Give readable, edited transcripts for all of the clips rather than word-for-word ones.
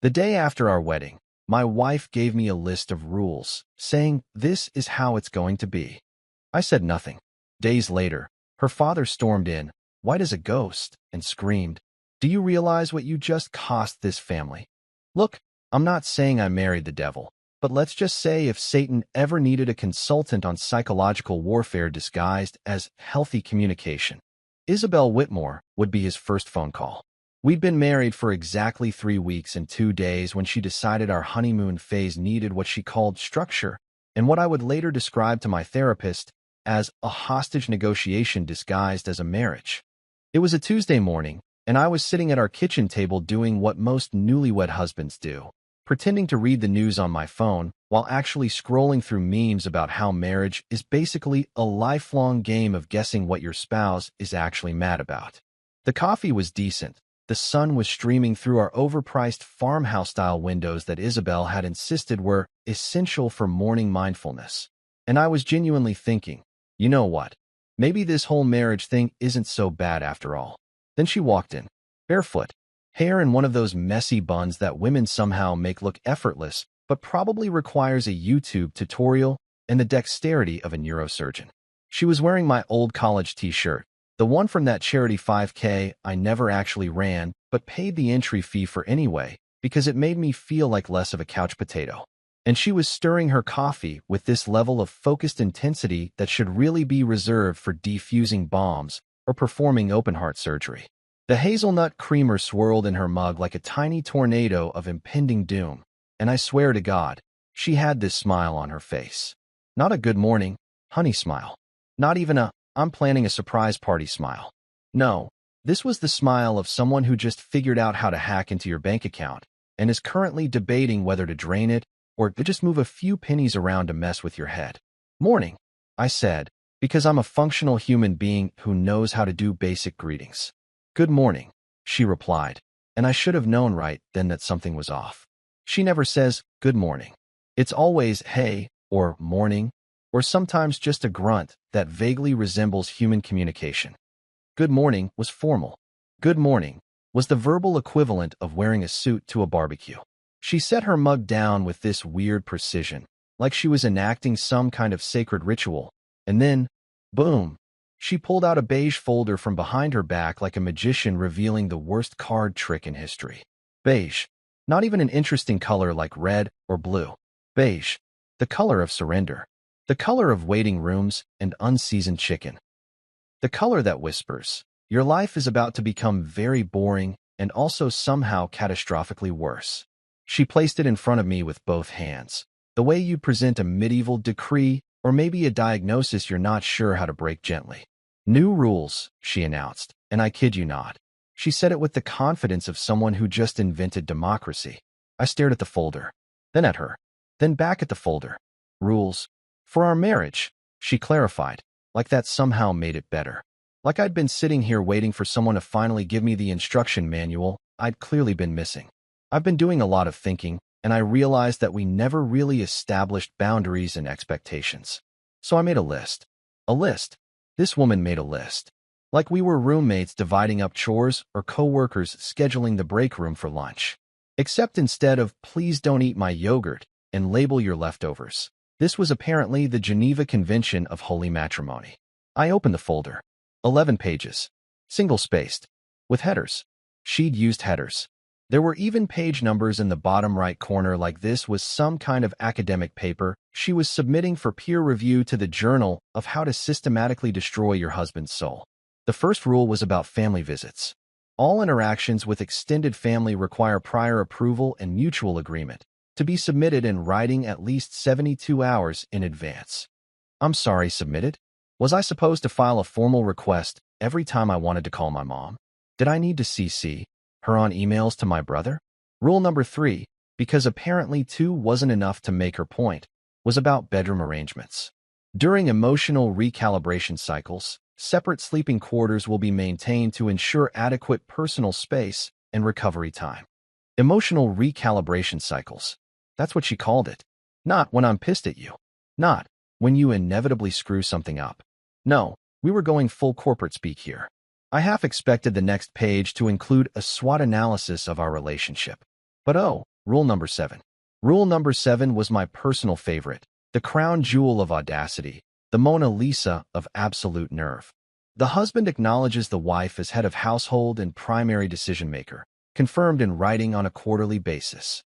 The day after our wedding, my wife gave me a list of rules, saying, "This is how it's going to be." I said nothing. Days later, her father stormed in, white as a ghost, and screamed, "Do you realize what you just cost this family?" Look, I'm not saying I married the devil, but let's just say if Satan ever needed a consultant on psychological warfare disguised as healthy communication, Isabel Whitmore would be his first phone call. We'd been married for exactly 3 weeks and 2 days when she decided our honeymoon phase needed what she called structure, and what I would later describe to my therapist as a hostage negotiation disguised as a marriage. It was a Tuesday morning, and I was sitting at our kitchen table doing what most newlywed husbands do, pretending to read the news on my phone while actually scrolling through memes about how marriage is basically a lifelong game of guessing what your spouse is actually mad about. The coffee was decent. The sun was streaming through our overpriced farmhouse-style windows that Isabel had insisted were essential for morning mindfulness. And I was genuinely thinking, you know what? Maybe this whole marriage thing isn't so bad after all. Then she walked in, barefoot, hair in one of those messy buns that women somehow make look effortless, but probably requires a YouTube tutorial and the dexterity of a neurosurgeon. She was wearing my old college t-shirt, the one from that charity 5K I never actually ran, but paid the entry fee for anyway, because it made me feel like less of a couch potato. And she was stirring her coffee with this level of focused intensity that should really be reserved for defusing bombs or performing open-heart surgery. The hazelnut creamer swirled in her mug like a tiny tornado of impending doom, and I swear to God, she had this smile on her face. Not a good morning, honey smile. Not even a "I'm planning a surprise party" smile. No, this was the smile of someone who just figured out how to hack into your bank account and is currently debating whether to drain it or to just move a few pennies around to mess with your head. "Morning," I said, because I'm a functional human being who knows how to do basic greetings. "Good morning," she replied, and I should have known right then that something was off. She never says, "Good morning." It's always, "Hey," or "Morning," or sometimes just a grunt that vaguely resembles human communication. Good morning was formal. Good morning was the verbal equivalent of wearing a suit to a barbecue. She set her mug down with this weird precision, like she was enacting some kind of sacred ritual, and then, boom, she pulled out a beige folder from behind her back like a magician revealing the worst card trick in history. Beige. Not even an interesting color like red or blue. Beige. The color of surrender. The color of waiting rooms and unseasoned chicken. The color that whispers, your life is about to become very boring and also somehow catastrophically worse. She placed it in front of me with both hands, the way you'd present a medieval decree or maybe a diagnosis you're not sure how to break gently. "New rules," she announced, and I kid you not. She said it with the confidence of someone who just invented democracy. I stared at the folder, then at her, then back at the folder. "Rules. For our marriage," she clarified, like that somehow made it better. Like I'd been sitting here waiting for someone to finally give me the instruction manual I'd clearly been missing. I've been doing a lot of thinking, and I realized that we never really established boundaries and expectations. So I made a list. A list. This woman made a list. Like we were roommates dividing up chores or co-workers scheduling the break room for lunch. Except instead of "please don't eat my yogurt" and "label your leftovers." This was apparently the Geneva Convention of Holy Matrimony. I opened the folder. 11 pages. Single-spaced. With headers. She'd used headers. There were even page numbers in the bottom right corner like this was some kind of academic paper she was submitting for peer review to the Journal of How to Systematically Destroy Your Husband's Soul. The first rule was about family visits. All interactions with extended family require prior approval and mutual agreement, to be submitted in writing at least 72 hours in advance. I'm sorry, submitted? Was I supposed to file a formal request every time I wanted to call my mom? Did I need to CC her on emails to my brother? Rule number 3, because apparently 2 wasn't enough to make her point, was about bedroom arrangements. During emotional recalibration cycles, separate sleeping quarters will be maintained to ensure adequate personal space and recovery time. Emotional recalibration cycles. That's what she called it. Not when I'm pissed at you. Not when you inevitably screw something up. No, we were going full corporate speak here. I half expected the next page to include a SWOT analysis of our relationship. But oh, rule number 7. Rule number 7 was my personal favorite, the crown jewel of audacity, the Mona Lisa of absolute nerve. The husband acknowledges the wife as head of household and primary decision-maker, confirmed in writing on a quarterly basis.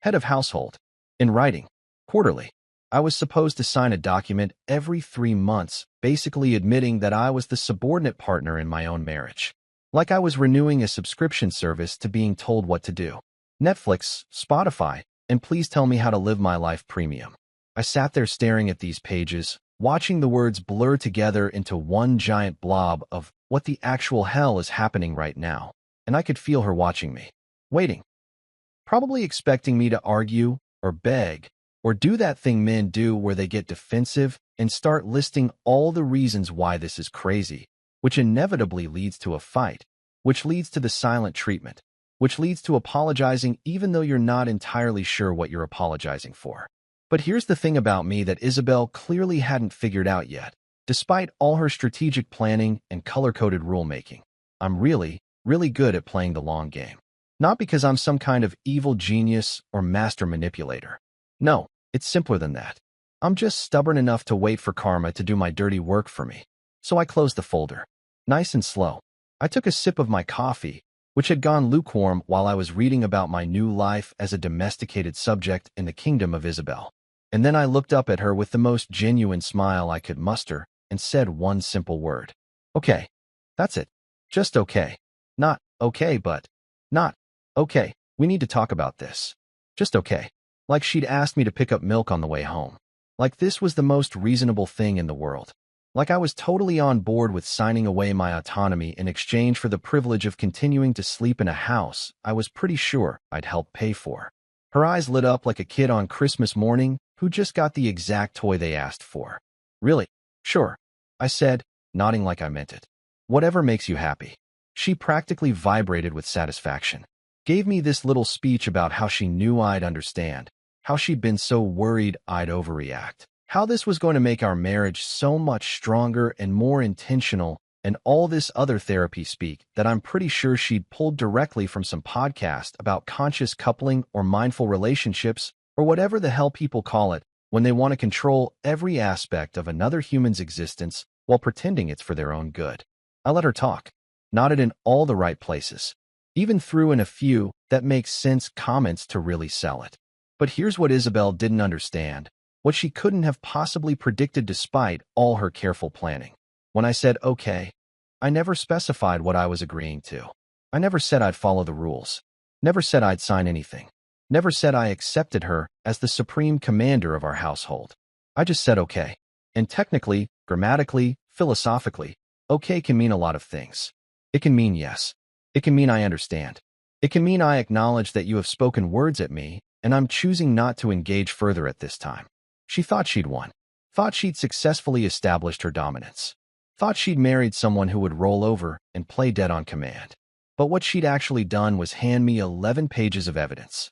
Head of household. In writing. Quarterly. I was supposed to sign a document every 3 months, basically admitting that I was the subordinate partner in my own marriage. Like I was renewing a subscription service to being told what to do. Netflix, Spotify, and Please Tell Me How to Live My Life Premium. I sat there staring at these pages, watching the words blur together into one giant blob of what the actual hell is happening right now, and I could feel her watching me, waiting, probably expecting me to argue or beg or do that thing men do where they get defensive and start listing all the reasons why this is crazy, which inevitably leads to a fight, which leads to the silent treatment, which leads to apologizing even though you're not entirely sure what you're apologizing for. But here's the thing about me that Isabel clearly hadn't figured out yet. Despite all her strategic planning and color-coded rulemaking, I'm really, really good at playing the long game. Not because I'm some kind of evil genius or master manipulator. No, it's simpler than that. I'm just stubborn enough to wait for karma to do my dirty work for me. So I closed the folder. Nice and slow. I took a sip of my coffee, which had gone lukewarm while I was reading about my new life as a domesticated subject in the kingdom of Isabel. And then I looked up at her with the most genuine smile I could muster and said one simple word. Okay. That's it. Just okay. Not okay, but not okay. We need to talk about this. Just okay. Like she'd asked me to pick up milk on the way home. Like this was the most reasonable thing in the world. Like I was totally on board with signing away my autonomy in exchange for the privilege of continuing to sleep in a house I was pretty sure I'd help pay for. Her eyes lit up like a kid on Christmas morning who just got the exact toy they asked for. Really? Sure, I said, nodding like I meant it. Whatever makes you happy. She practically vibrated with satisfaction. Gave me this little speech about how she knew I'd understand, how she'd been so worried I'd overreact, how this was going to make our marriage so much stronger and more intentional, and all this other therapy speak that I'm pretty sure she'd pulled directly from some podcast about conscious coupling or mindful relationships or whatever the hell people call it when they want to control every aspect of another human's existence while pretending it's for their own good. I let her talk, nodded in all the right places, even threw in a few that make sense comments to really sell it. But here's what Isabel didn't understand, what she couldn't have possibly predicted despite all her careful planning. When I said okay, I never specified what I was agreeing to. I never said I'd follow the rules. Never said I'd sign anything. Never said I accepted her as the supreme commander of our household. I just said okay. And technically, grammatically, philosophically, okay can mean a lot of things. It can mean yes. It can mean I understand. It can mean I acknowledge that you have spoken words at me, and I'm choosing not to engage further at this time. She thought she'd won. Thought she'd successfully established her dominance. Thought she'd married someone who would roll over and play dead on command. But what she'd actually done was hand me 11 pages of evidence.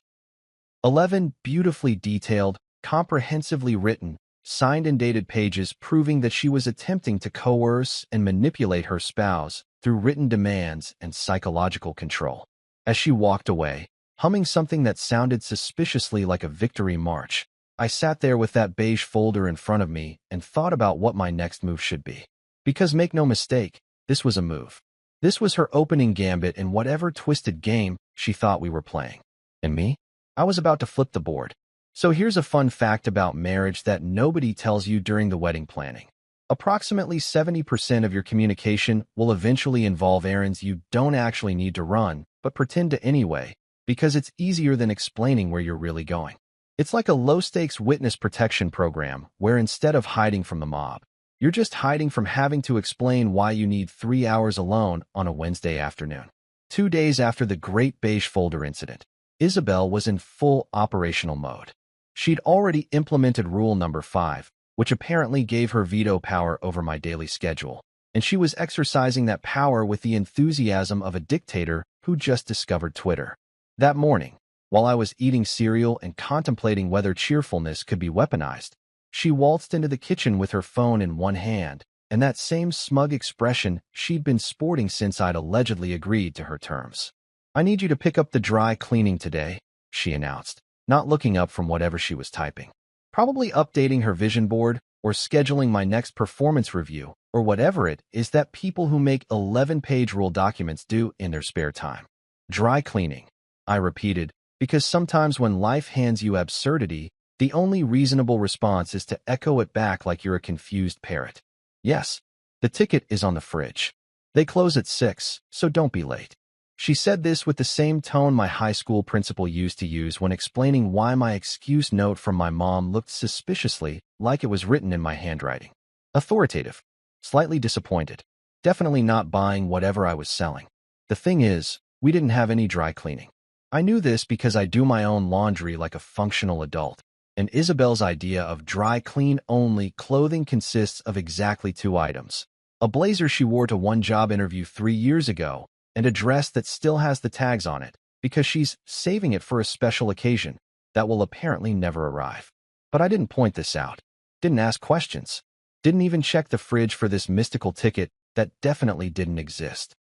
11 beautifully detailed, comprehensively written, signed and dated pages proving that she was attempting to coerce and manipulate her spouse through written demands and psychological control. As she walked away, humming something that sounded suspiciously like a victory march, I sat there with that beige folder in front of me and thought about what my next move should be. Because make no mistake, this was a move. This was her opening gambit in whatever twisted game she thought we were playing. And me? I was about to flip the board. So here's a fun fact about marriage that nobody tells you during the wedding planning. Approximately 70% of your communication will eventually involve errands you don't actually need to run, but pretend to anyway, because it's easier than explaining where you're really going. It's like a low-stakes witness protection program where instead of hiding from the mob, you're just hiding from having to explain why you need 3 hours alone on a Wednesday afternoon. 2 days after the Great Beige Folder incident, Isabel was in full operational mode. She'd already implemented rule number 5, which apparently gave her veto power over my daily schedule, and she was exercising that power with the enthusiasm of a dictator who just discovered Twitter. That morning, while I was eating cereal and contemplating whether cheerfulness could be weaponized, she waltzed into the kitchen with her phone in one hand and that same smug expression she'd been sporting since I'd allegedly agreed to her terms. "I need you to pick up the dry cleaning today," she announced, not looking up from whatever she was typing. Probably updating her vision board or scheduling my next performance review or whatever it is that people who make 11-page rule documents do in their spare time. Dry cleaning, I repeated, because sometimes when life hands you absurdity, the only reasonable response is to echo it back like you're a confused parrot. Yes, the ticket is on the fridge. They close at 6, so don't be late. She said this with the same tone my high school principal used to use when explaining why my excuse note from my mom looked suspiciously like it was written in my handwriting. Authoritative. Slightly disappointed. Definitely not buying whatever I was selling. The thing is, we didn't have any dry cleaning. I knew this because I do my own laundry like a functional adult, and Isabel's idea of dry clean-only clothing consists of exactly 2 items. A blazer she wore to one job interview 3 years ago, and a dress that still has the tags on it, because she's saving it for a special occasion that will apparently never arrive. But I didn't point this out, didn't ask questions, didn't even check the fridge for this mystical ticket that definitely didn't exist.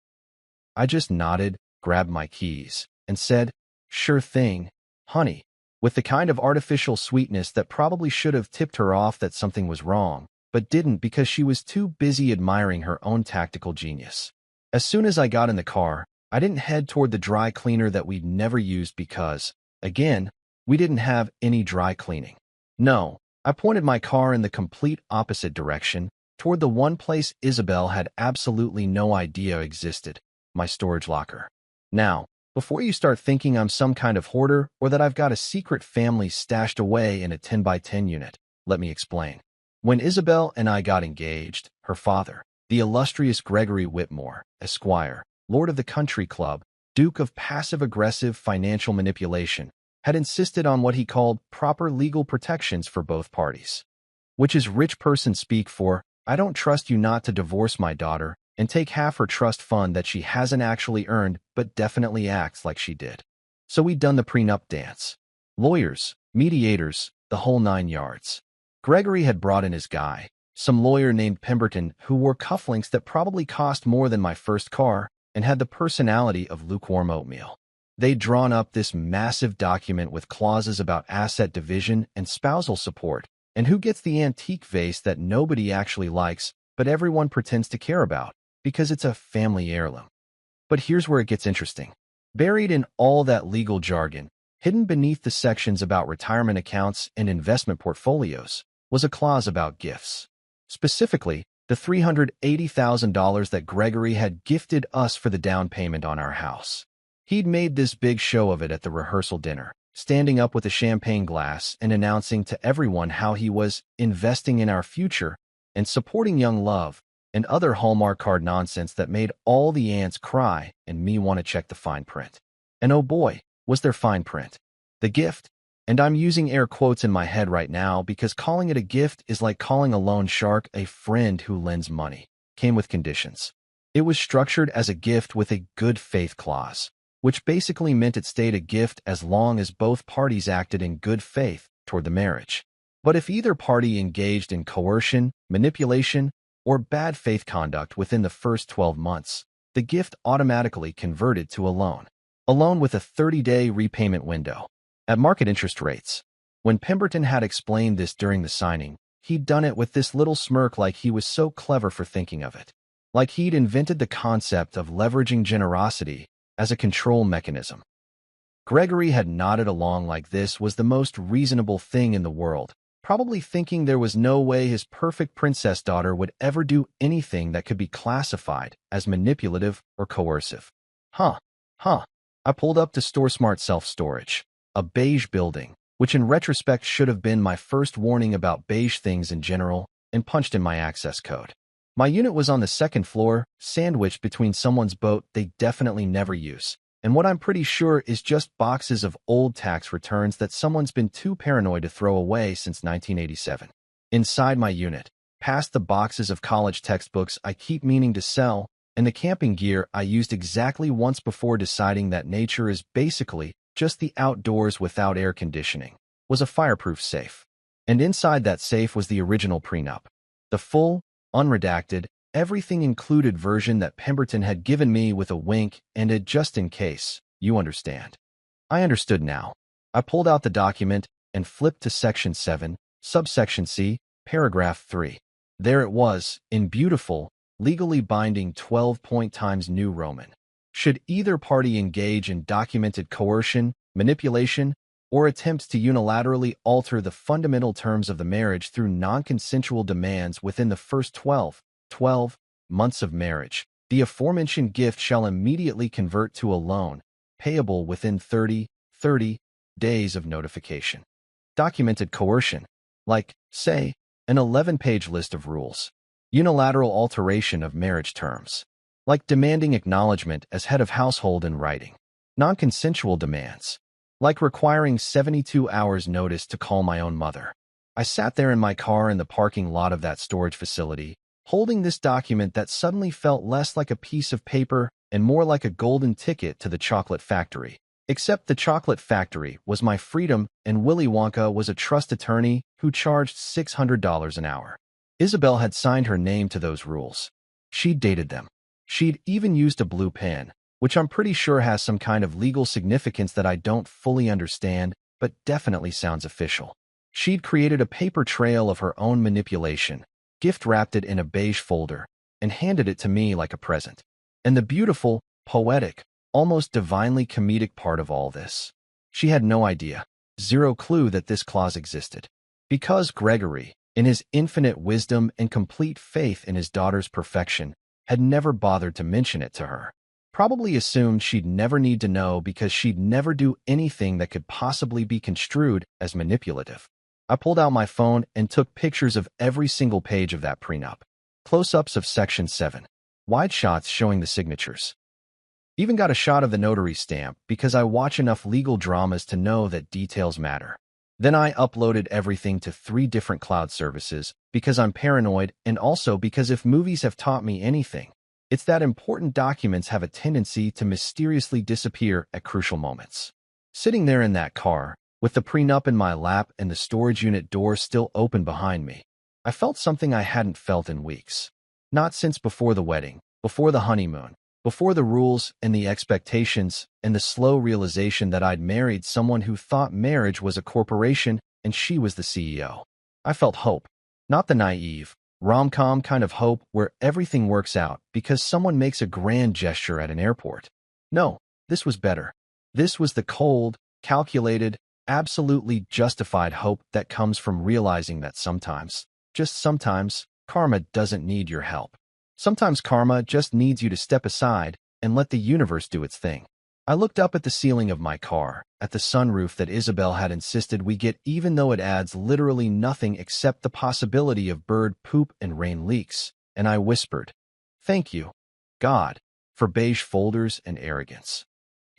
I just nodded, grabbed my keys, and said, "Sure thing, honey," with the kind of artificial sweetness that probably should have tipped her off that something was wrong, but didn't because she was too busy admiring her own tactical genius. As soon as I got in the car, I didn't head toward the dry cleaner that we'd never used because, again, we didn't have any dry cleaning. No, I pointed my car in the complete opposite direction, toward the one place Isabel had absolutely no idea existed, my storage locker. Now, before you start thinking I'm some kind of hoarder or that I've got a secret family stashed away in a 10x10 unit, let me explain. When Isabel and I got engaged, her father, the illustrious Gregory Whitmore, Esquire, Lord of the Country Club, Duke of passive-aggressive financial manipulation, had insisted on what he called proper legal protections for both parties. Which is rich person speak for, I don't trust you not to divorce my daughter and take half her trust fund that she hasn't actually earned but definitely acts like she did. So we'd done the prenup dance. Lawyers, mediators, the whole 9 yards. Gregory had brought in his guy, some lawyer named Pemberton who wore cufflinks that probably cost more than my first car and had the personality of lukewarm oatmeal. They'd drawn up this massive document with clauses about asset division and spousal support, and who gets the antique vase that nobody actually likes but everyone pretends to care about because it's a family heirloom. But here's where it gets interesting. Buried in all that legal jargon, hidden beneath the sections about retirement accounts and investment portfolios, was a clause about gifts. Specifically, the $380,000 that Gregory had gifted us for the down payment on our house. He'd made this big show of it at the rehearsal dinner, standing up with a champagne glass and announcing to everyone how he was investing in our future and supporting young love and other Hallmark card nonsense that made all the aunts cry and me want to check the fine print. And oh boy, was there fine print. The gift, and I'm using air quotes in my head right now because calling it a gift is like calling a loan shark a friend who lends money, came with conditions. It was structured as a gift with a good faith clause, which basically meant it stayed a gift as long as both parties acted in good faith toward the marriage. But if either party engaged in coercion, manipulation, or bad faith conduct within the first 12 months, the gift automatically converted to a loan with a 30-day repayment window, at market interest rates. When Pemberton had explained this during the signing, he'd done it with this little smirk like he was so clever for thinking of it. Like he'd invented the concept of leveraging generosity as a control mechanism. Gregory had nodded along like this was the most reasonable thing in the world, probably thinking there was no way his perfect princess daughter would ever do anything that could be classified as manipulative or coercive. I pulled up to StoreSmart Self-Storage, a beige building, which in retrospect should have been my first warning about beige things in general, and punched in my access code. My unit was on the 2nd floor, sandwiched between someone's boat they definitely never use, and what I'm pretty sure is just boxes of old tax returns that someone's been too paranoid to throw away since 1987. Inside my unit, past the boxes of college textbooks I keep meaning to sell, and the camping gear I used exactly once before deciding that nature is basically just the outdoors without air conditioning, was a fireproof safe. And inside that safe was the original prenup, the full, unredacted, everything-included version that Pemberton had given me with a wink and a just in case, you understand. I understood now. I pulled out the document and flipped to Section 7, Subsection C, Paragraph 3. There it was, in beautiful, legally binding 12-point Times New Roman. Should either party engage in documented coercion, manipulation, or attempts to unilaterally alter the fundamental terms of the marriage through non-consensual demands within the first 12 months of marriage, the aforementioned gift shall immediately convert to a loan, payable within 30 days of notification. Documented coercion, like, say, an 11-page list of rules. Unilateral alteration of marriage terms, like demanding acknowledgement as head of household in writing. Non-consensual demands, like requiring 72 hours notice to call my own mother. I sat there in my car in the parking lot of that storage facility, holding this document that suddenly felt less like a piece of paper and more like a golden ticket to the chocolate factory. Except the chocolate factory was my freedom and Willy Wonka was a trust attorney who charged $600 an hour. Isabel had signed her name to those rules. She'd dated them. She'd even used a blue pen, which I'm pretty sure has some kind of legal significance that I don't fully understand, but definitely sounds official. She'd created a paper trail of her own manipulation, gift-wrapped it in a beige folder, and handed it to me like a present. And the beautiful, poetic, almost divinely comedic part of all this. She had no idea, zero clue that this clause existed. Because Gregory, in his infinite wisdom and complete faith in his daughter's perfection, had never bothered to mention it to her. Probably assumed she'd never need to know because she'd never do anything that could possibly be construed as manipulative. I pulled out my phone and took pictures of every single page of that prenup. Close-ups of Section 7. Wide shots showing the signatures. Even got a shot of the notary stamp because I watch enough legal dramas to know that details matter. Then I uploaded everything to 3 different cloud services because I'm paranoid and also because if movies have taught me anything, it's that important documents have a tendency to mysteriously disappear at crucial moments. Sitting there in that car, with the prenup in my lap and the storage unit door still open behind me, I felt something I hadn't felt in weeks. Not since before the wedding, before the honeymoon, before the rules and the expectations and the slow realization that I'd married someone who thought marriage was a corporation and she was the CEO. I felt hope, not the naive, rom-com kind of hope where everything works out because someone makes a grand gesture at an airport. No, this was better. This was the cold, calculated, absolutely justified hope that comes from realizing that sometimes, just sometimes, karma doesn't need your help. Sometimes karma just needs you to step aside and let the universe do its thing. I looked up at the ceiling of my car, at the sunroof that Isabel had insisted we get even though it adds literally nothing except the possibility of bird poop and rain leaks, and I whispered, "Thank you, God, for beige folders and arrogance."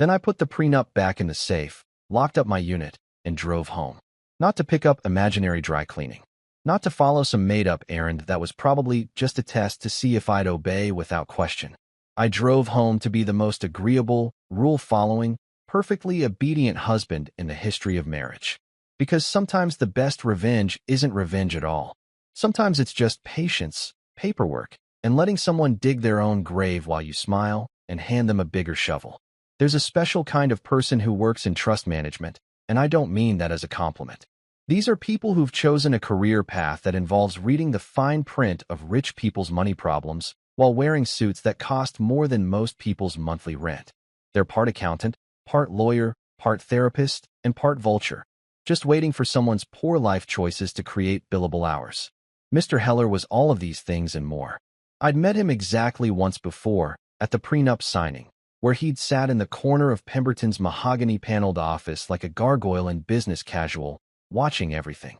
Then I put the prenup back in the safe, locked up my unit, and drove home. Not to pick up imaginary dry cleaning. Not to follow some made-up errand that was probably just a test to see if I'd obey without question. I drove home to be the most agreeable, rule-following, perfectly obedient husband in the history of marriage. Because sometimes the best revenge isn't revenge at all. Sometimes it's just patience, paperwork, and letting someone dig their own grave while you smile and hand them a bigger shovel. There's a special kind of person who works in trust management, and I don't mean that as a compliment. These are people who've chosen a career path that involves reading the fine print of rich people's money problems while wearing suits that cost more than most people's monthly rent. They're part accountant, part lawyer, part therapist, and part vulture, just waiting for someone's poor life choices to create billable hours. Mr. Heller was all of these things and more. I'd met him exactly once before, at the prenup signing, where he'd sat in the corner of Pemberton's mahogany-paneled office like a gargoyle in business casual, watching everything.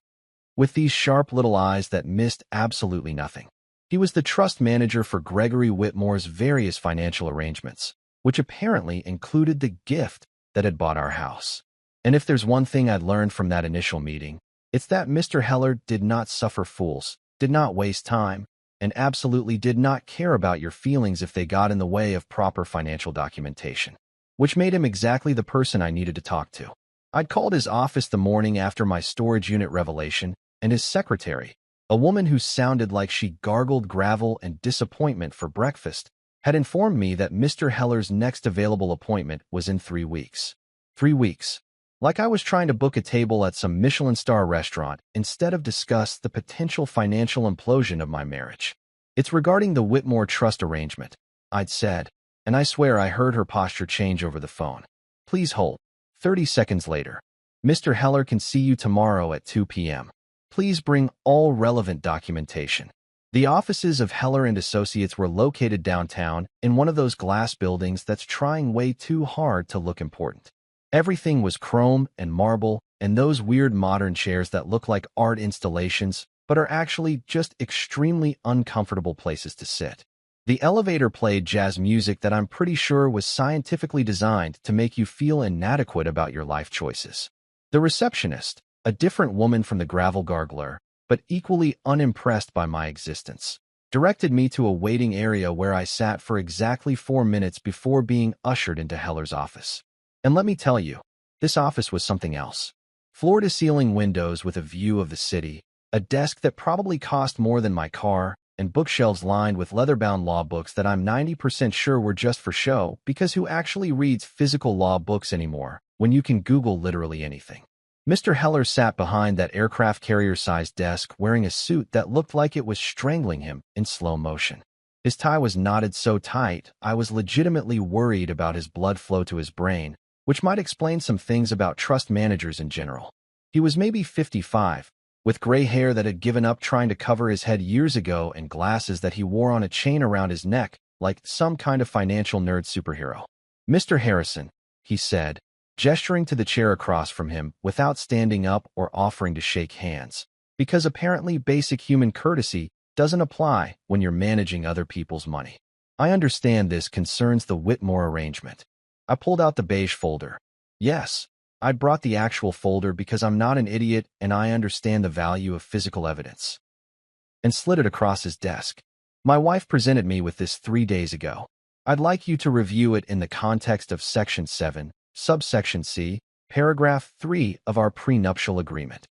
With these sharp little eyes that missed absolutely nothing. He was the trust manager for Gregory Whitmore's various financial arrangements, which apparently included the gift that had bought our house. And if there's one thing I'd learned from that initial meeting, it's that Mr. Heller did not suffer fools, did not waste time, and absolutely did not care about your feelings if they got in the way of proper financial documentation, which made him exactly the person I needed to talk to. I'd called his office the morning after my storage unit revelation, and his secretary, a woman who sounded like she gargled gravel and disappointment for breakfast, had informed me that Mr. Heller's next available appointment was in 3 weeks. 3 weeks. Like I was trying to book a table at some Michelin star restaurant instead of discuss the potential financial implosion of my marriage. It's regarding the Whitmore trust arrangement, I'd said, and I swear I heard her posture change over the phone. Please hold. 30 seconds later. Mr. Heller can see you tomorrow at 2 p.m. Please bring all relevant documentation. The offices of Heller and Associates were located downtown in one of those glass buildings that's trying way too hard to look important. Everything was chrome and marble and those weird modern chairs that look like art installations but are actually just extremely uncomfortable places to sit. The elevator played jazz music that I'm pretty sure was scientifically designed to make you feel inadequate about your life choices. The receptionist, a different woman from the gravel gargler, but equally unimpressed by my existence, directed me to a waiting area where I sat for exactly 4 minutes before being ushered into Heller's office. And let me tell you, this office was something else. Floor-to-ceiling windows with a view of the city, a desk that probably cost more than my car, and bookshelves lined with leather-bound law books that I'm 90% sure were just for show, because who actually reads physical law books anymore when you can Google literally anything? Mr. Heller sat behind that aircraft carrier-sized desk wearing a suit that looked like it was strangling him in slow motion. His tie was knotted so tight, I was legitimately worried about his blood flow to his brain, which might explain some things about trust managers in general. He was maybe 55, with gray hair that had given up trying to cover his head years ago and glasses that he wore on a chain around his neck like some kind of financial nerd superhero. "Mr. Harrison," he said, gesturing to the chair across from him without standing up or offering to shake hands, because apparently basic human courtesy doesn't apply when you're managing other people's money. "I understand this concerns the Whitmore arrangement." I pulled out the beige folder. Yes, I brought the actual folder because I'm not an idiot and I understand the value of physical evidence. And slid it across his desk. "My wife presented me with this 3 days ago. I'd like you to review it in the context of Section 7, Subsection C, Paragraph 3 of our prenuptial agreement."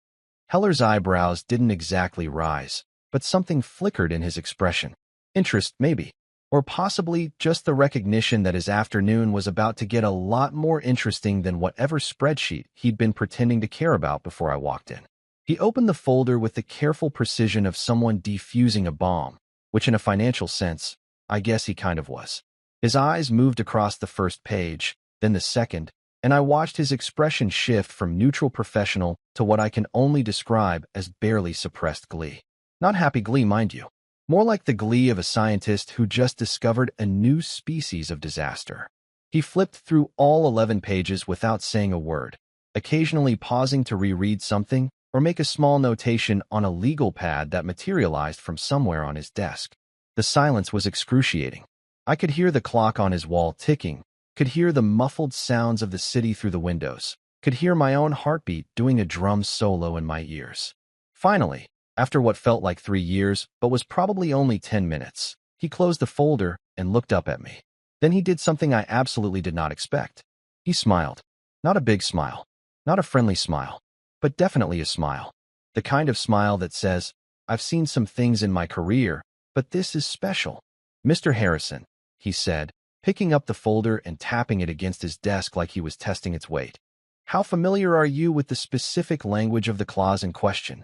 Heller's eyebrows didn't exactly rise, but something flickered in his expression. Interest, maybe. Or possibly just the recognition that his afternoon was about to get a lot more interesting than whatever spreadsheet he'd been pretending to care about before I walked in. He opened the folder with the careful precision of someone defusing a bomb, which in a financial sense, I guess he kind of was. His eyes moved across the first page, then the second, and I watched his expression shift from neutral professional to what I can only describe as barely suppressed glee. Not happy glee, mind you. More like the glee of a scientist who just discovered a new species of disaster. He flipped through all 11 pages without saying a word, occasionally pausing to reread something or make a small notation on a legal pad that materialized from somewhere on his desk. The silence was excruciating. I could hear the clock on his wall ticking, could hear the muffled sounds of the city through the windows, could hear my own heartbeat doing a drum solo in my ears. Finally, after what felt like 3 years, but was probably only 10 minutes, he closed the folder and looked up at me. Then he did something I absolutely did not expect. He smiled. Not a big smile. Not a friendly smile. But definitely a smile. The kind of smile that says, "I've seen some things in my career, but this is special." "Mr. Harrison," he said, picking up the folder and tapping it against his desk like he was testing its weight. "How familiar are you with the specific language of the clause in question?"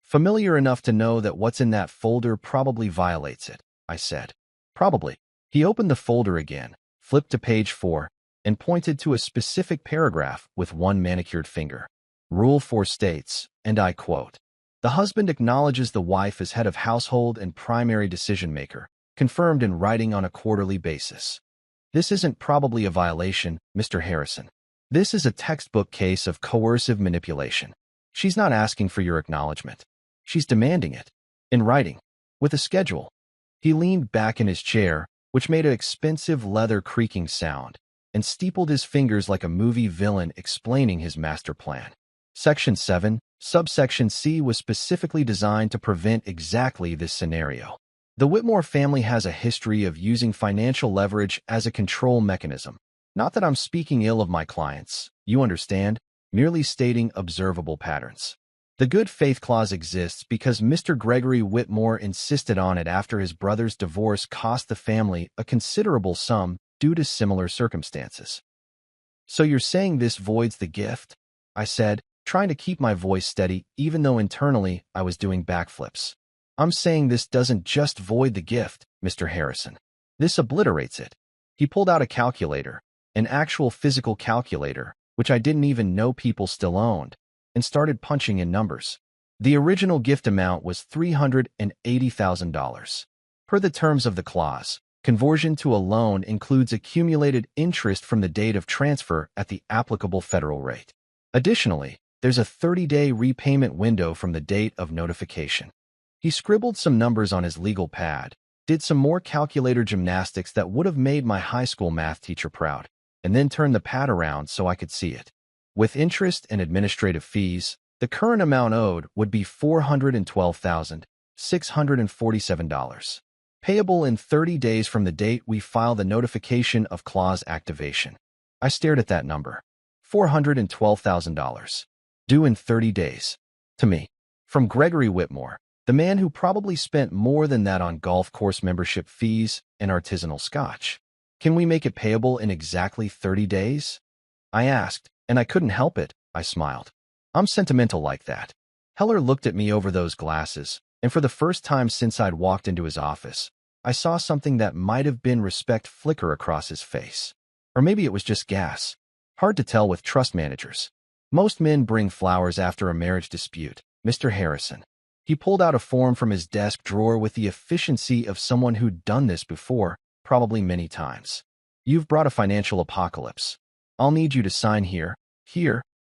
"Familiar enough to know that what's in that folder probably violates it," I said. "Probably." He opened the folder again, flipped to page 4, and pointed to a specific paragraph with one manicured finger. Rule 4 states, and I quote, "The husband acknowledges the wife as head of household and primary decision-maker, confirmed in writing on a quarterly basis." This isn't probably a violation, Mr. Harrison. This is a textbook case of coercive manipulation. She's not asking for your acknowledgement. She's demanding it. In writing. With a schedule. He leaned back in his chair, which made an expensive leather creaking sound, and steepled his fingers like a movie villain explaining his master plan. Section 7, Subsection C was specifically designed to prevent exactly this scenario. The Whitmore family has a history of using financial leverage as a control mechanism. Not that I'm speaking ill of my clients, you understand, merely stating observable patterns. The good faith clause exists because Mr. Gregory Whitmore insisted on it after his brother's divorce cost the family a considerable sum due to similar circumstances. "So you're saying this voids the gift?" I said, trying to keep my voice steady even though internally I was doing backflips. I'm saying this doesn't just void the gift, Mr. Harrison. This obliterates it. He pulled out a calculator, an actual physical calculator, which I didn't even know people still owned, and started punching in numbers. The original gift amount was $380,000. Per the terms of the clause, conversion to a loan includes accumulated interest from the date of transfer at the applicable federal rate. Additionally, there's a 30-day repayment window from the date of notification. He scribbled some numbers on his legal pad, did some more calculator gymnastics that would have made my high school math teacher proud, and then turned the pad around so I could see it. With interest and administrative fees, the current amount owed would be $412,647, payable in 30 days from the date we file the notification of clause activation. I stared at that number. $412,000. Due in 30 days. To me. From Gregory Whitmore, the man who probably spent more than that on golf course membership fees and artisanal scotch. Can we make it payable in exactly 30 days? I asked, and I couldn't help it. I smiled. I'm sentimental like that. Heller looked at me over those glasses, and for the first time since I'd walked into his office, I saw something that might have been respect flicker across his face. Or maybe it was just gas. Hard to tell with trust managers. Most men bring flowers after a marriage dispute, Mr. Harrison. He pulled out a form from his desk drawer with the efficiency of someone who'd done this before, probably many times. You've brought a financial apocalypse. I'll need you to sign here,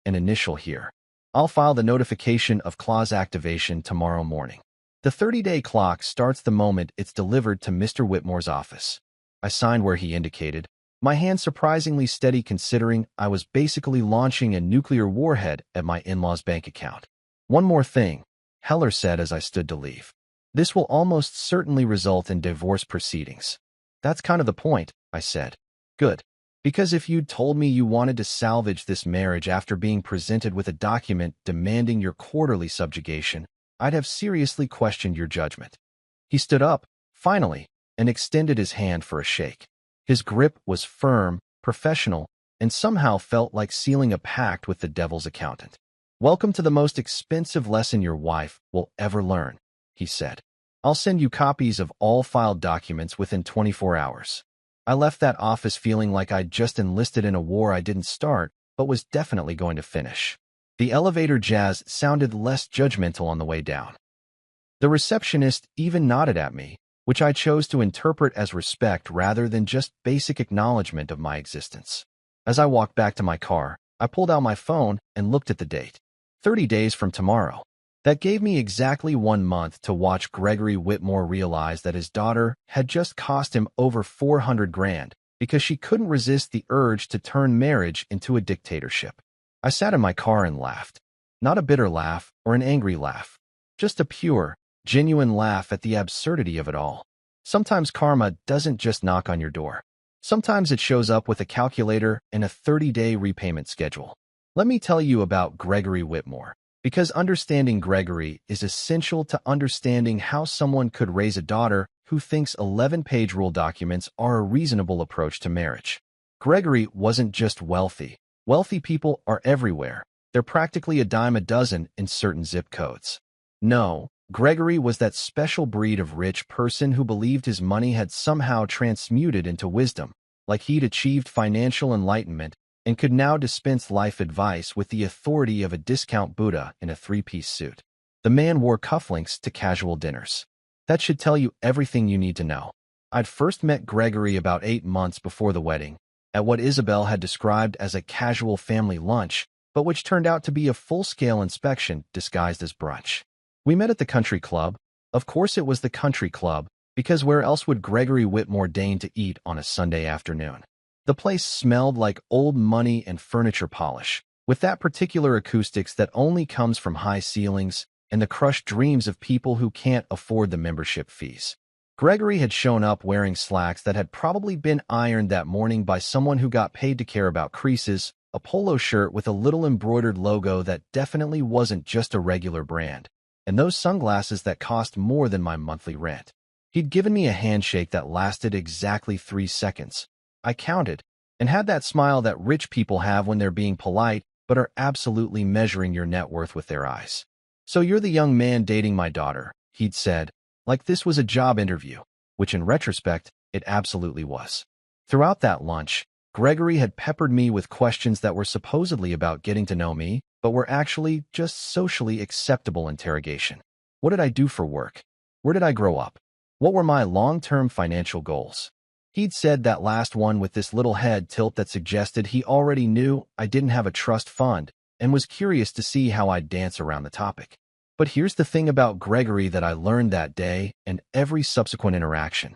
and initial here. I'll file the notification of clause activation tomorrow morning. The 30-day clock starts the moment it's delivered to Mr. Whitmore's office. I signed where he indicated, my hand surprisingly steady considering I was basically launching a nuclear warhead at my in-laws' bank account. One more thing, Heller said as I stood to leave. This will almost certainly result in divorce proceedings. That's kind of the point, I said. Good. Because if you'd told me you wanted to salvage this marriage after being presented with a document demanding your quarterly subjugation, I'd have seriously questioned your judgment. He stood up, finally, and extended his hand for a shake. His grip was firm, professional, and somehow felt like sealing a pact with the devil's accountant. Welcome to the most expensive lesson your wife will ever learn, he said. I'll send you copies of all filed documents within 24 hours. I left that office feeling like I'd just enlisted in a war I didn't start, but was definitely going to finish. The elevator jazz sounded less judgmental on the way down. The receptionist even nodded at me, which I chose to interpret as respect rather than just basic acknowledgement of my existence. As I walked back to my car, I pulled out my phone and looked at the date. 30 days from tomorrow. That gave me exactly 1 month to watch Gregory Whitmore realize that his daughter had just cost him over $400,000 because she couldn't resist the urge to turn marriage into a dictatorship. I sat in my car and laughed. Not a bitter laugh or an angry laugh. Just a pure, genuine laugh at the absurdity of it all. Sometimes karma doesn't just knock on your door. Sometimes it shows up with a calculator and a 30-day repayment schedule. Let me tell you about Gregory Whitmore, because understanding Gregory is essential to understanding how someone could raise a daughter who thinks 11-page rule documents are a reasonable approach to marriage. Gregory wasn't just wealthy. Wealthy people are everywhere. They're practically a dime a dozen in certain zip codes. No, Gregory was that special breed of rich person who believed his money had somehow transmuted into wisdom, like he'd achieved financial enlightenment and could now dispense life advice with the authority of a discount Buddha in a 3-piece suit. The man wore cufflinks to casual dinners. That should tell you everything you need to know. I'd first met Gregory about 8 months before the wedding, at what Isabel had described as a casual family lunch, but which turned out to be a full-scale inspection disguised as brunch. We met at the country club. Of course it was the country club, because where else would Gregory Whitmore deign to eat on a Sunday afternoon? The place smelled like old money and furniture polish, with that particular acoustics that only comes from high ceilings and the crushed dreams of people who can't afford the membership fees. Gregory had shown up wearing slacks that had probably been ironed that morning by someone who got paid to care about creases, a polo shirt with a little embroidered logo that definitely wasn't just a regular brand, and those sunglasses that cost more than my monthly rent. He'd given me a handshake that lasted exactly 3 seconds. I counted, and had that smile that rich people have when they're being polite, but are absolutely measuring your net worth with their eyes. So you're the young man dating my daughter, he'd said, like this was a job interview, which in retrospect, it absolutely was. Throughout that lunch, Gregory had peppered me with questions that were supposedly about getting to know me, but were actually just socially acceptable interrogation. What did I do for work? Where did I grow up? What were my long-term financial goals? He'd said that last one with this little head tilt that suggested he already knew I didn't have a trust fund and was curious to see how I'd dance around the topic. But here's the thing about Gregory that I learned that day and every subsequent interaction.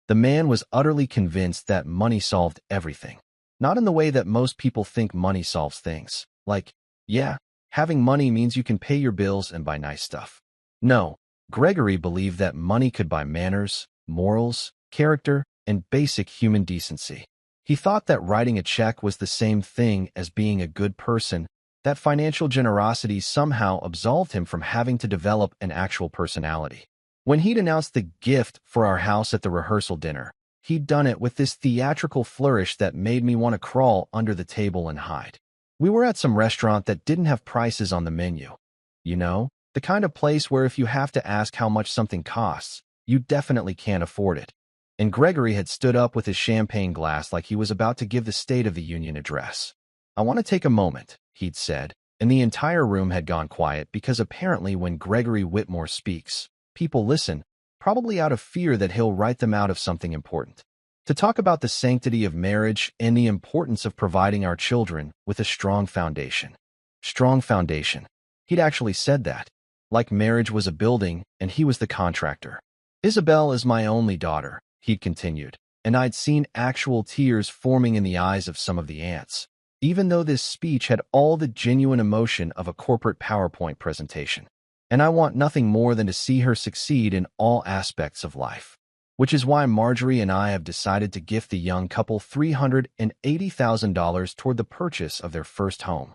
The man was utterly convinced that money solved everything. Not in the way that most people think money solves things. Like, yeah, having money means you can pay your bills and buy nice stuff. No, Gregory believed that money could buy manners, morals, character, and basic human decency. He thought that writing a check was the same thing as being a good person, that financial generosity somehow absolved him from having to develop an actual personality. When he'd announced the gift for our house at the rehearsal dinner, he'd done it with this theatrical flourish that made me want to crawl under the table and hide. We were at some restaurant that didn't have prices on the menu. You know, the kind of place where if you have to ask how much something costs, you definitely can't afford it. And Gregory had stood up with his champagne glass like he was about to give the State of the Union address. I want to take a moment, he'd said, and the entire room had gone quiet because apparently when Gregory Whitmore speaks, people listen, probably out of fear that he'll write them out of something important. To talk about the sanctity of marriage and the importance of providing our children with a strong foundation. Strong foundation. He'd actually said that. Like marriage was a building and he was the contractor. Isabel is my only daughter, he'd continued, and I'd seen actual tears forming in the eyes of some of the aunts, even though this speech had all the genuine emotion of a corporate PowerPoint presentation. And I want nothing more than to see her succeed in all aspects of life. Which is why Marjorie and I have decided to gift the young couple $380,000 toward the purchase of their first home.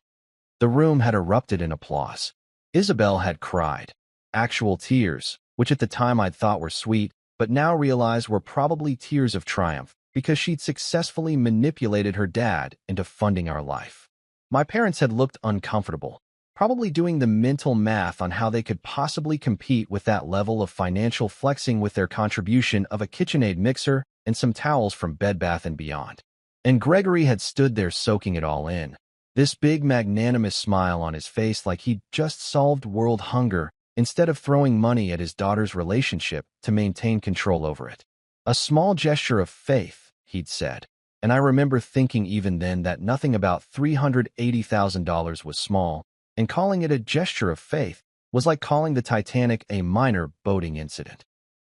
The room had erupted in applause. Isabel had cried. Actual tears, which at the time I'd thought were sweet, but now realized were probably tears of triumph because she'd successfully manipulated her dad into funding our life. My parents had looked uncomfortable, probably doing the mental math on how they could possibly compete with that level of financial flexing with their contribution of a KitchenAid mixer and some towels from Bed Bath & Beyond. And Gregory had stood there soaking it all in, this big magnanimous smile on his face like he'd just solved world hunger instead of throwing money at his daughter's relationship to maintain control over it. A small gesture of faith, he'd said, and I remember thinking even then that nothing about $380,000 was small, and calling it a gesture of faith was like calling the Titanic a minor boating incident.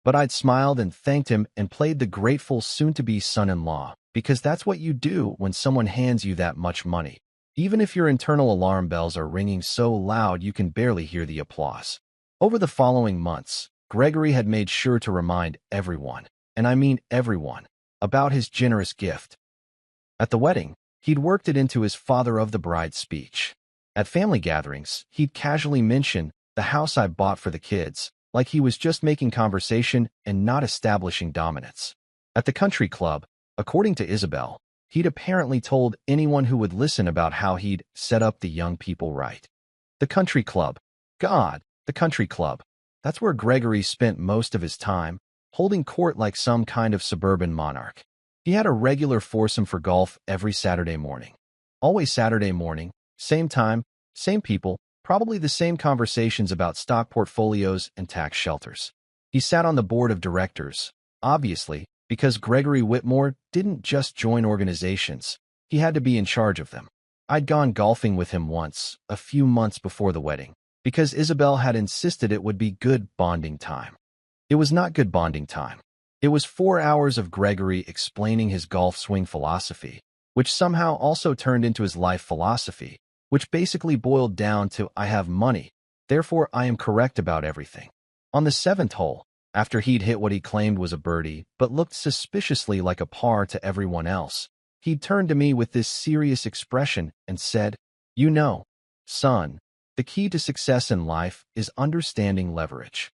But I'd smiled and thanked him and played the grateful soon-to-be son-in-law, because that's what you do when someone hands you that much money, even if your internal alarm bells are ringing so loud you can barely hear the applause. Over the following months, Gregory had made sure to remind everyone, and I mean everyone, about his generous gift. At the wedding, he'd worked it into his father of the bride speech. At family gatherings, he'd casually mention the house I bought for the kids, like he was just making conversation and not establishing dominance. At the country club, according to Isabel, he'd apparently told anyone who would listen about how he'd set up the young people right. The country club. God, the country club. That's where Gregory spent most of his time, holding court like some kind of suburban monarch. He had a regular foursome for golf every Saturday morning. Always Saturday morning, same time, same people, probably the same conversations about stock portfolios and tax shelters. He sat on the board of directors, obviously, because Gregory Whitmore didn't just join organizations, he had to be in charge of them. I'd gone golfing with him once, a few months before the wedding, because Isabel had insisted it would be good bonding time. It was not good bonding time. It was 4 hours of Gregory explaining his golf swing philosophy, which somehow also turned into his life philosophy, which basically boiled down to I have money, therefore I am correct about everything. On the 7th hole, after he'd hit what he claimed was a birdie but looked suspiciously like a par to everyone else, he'd turned to me with this serious expression and said, "You know, son, the key to success in life is understanding leverage."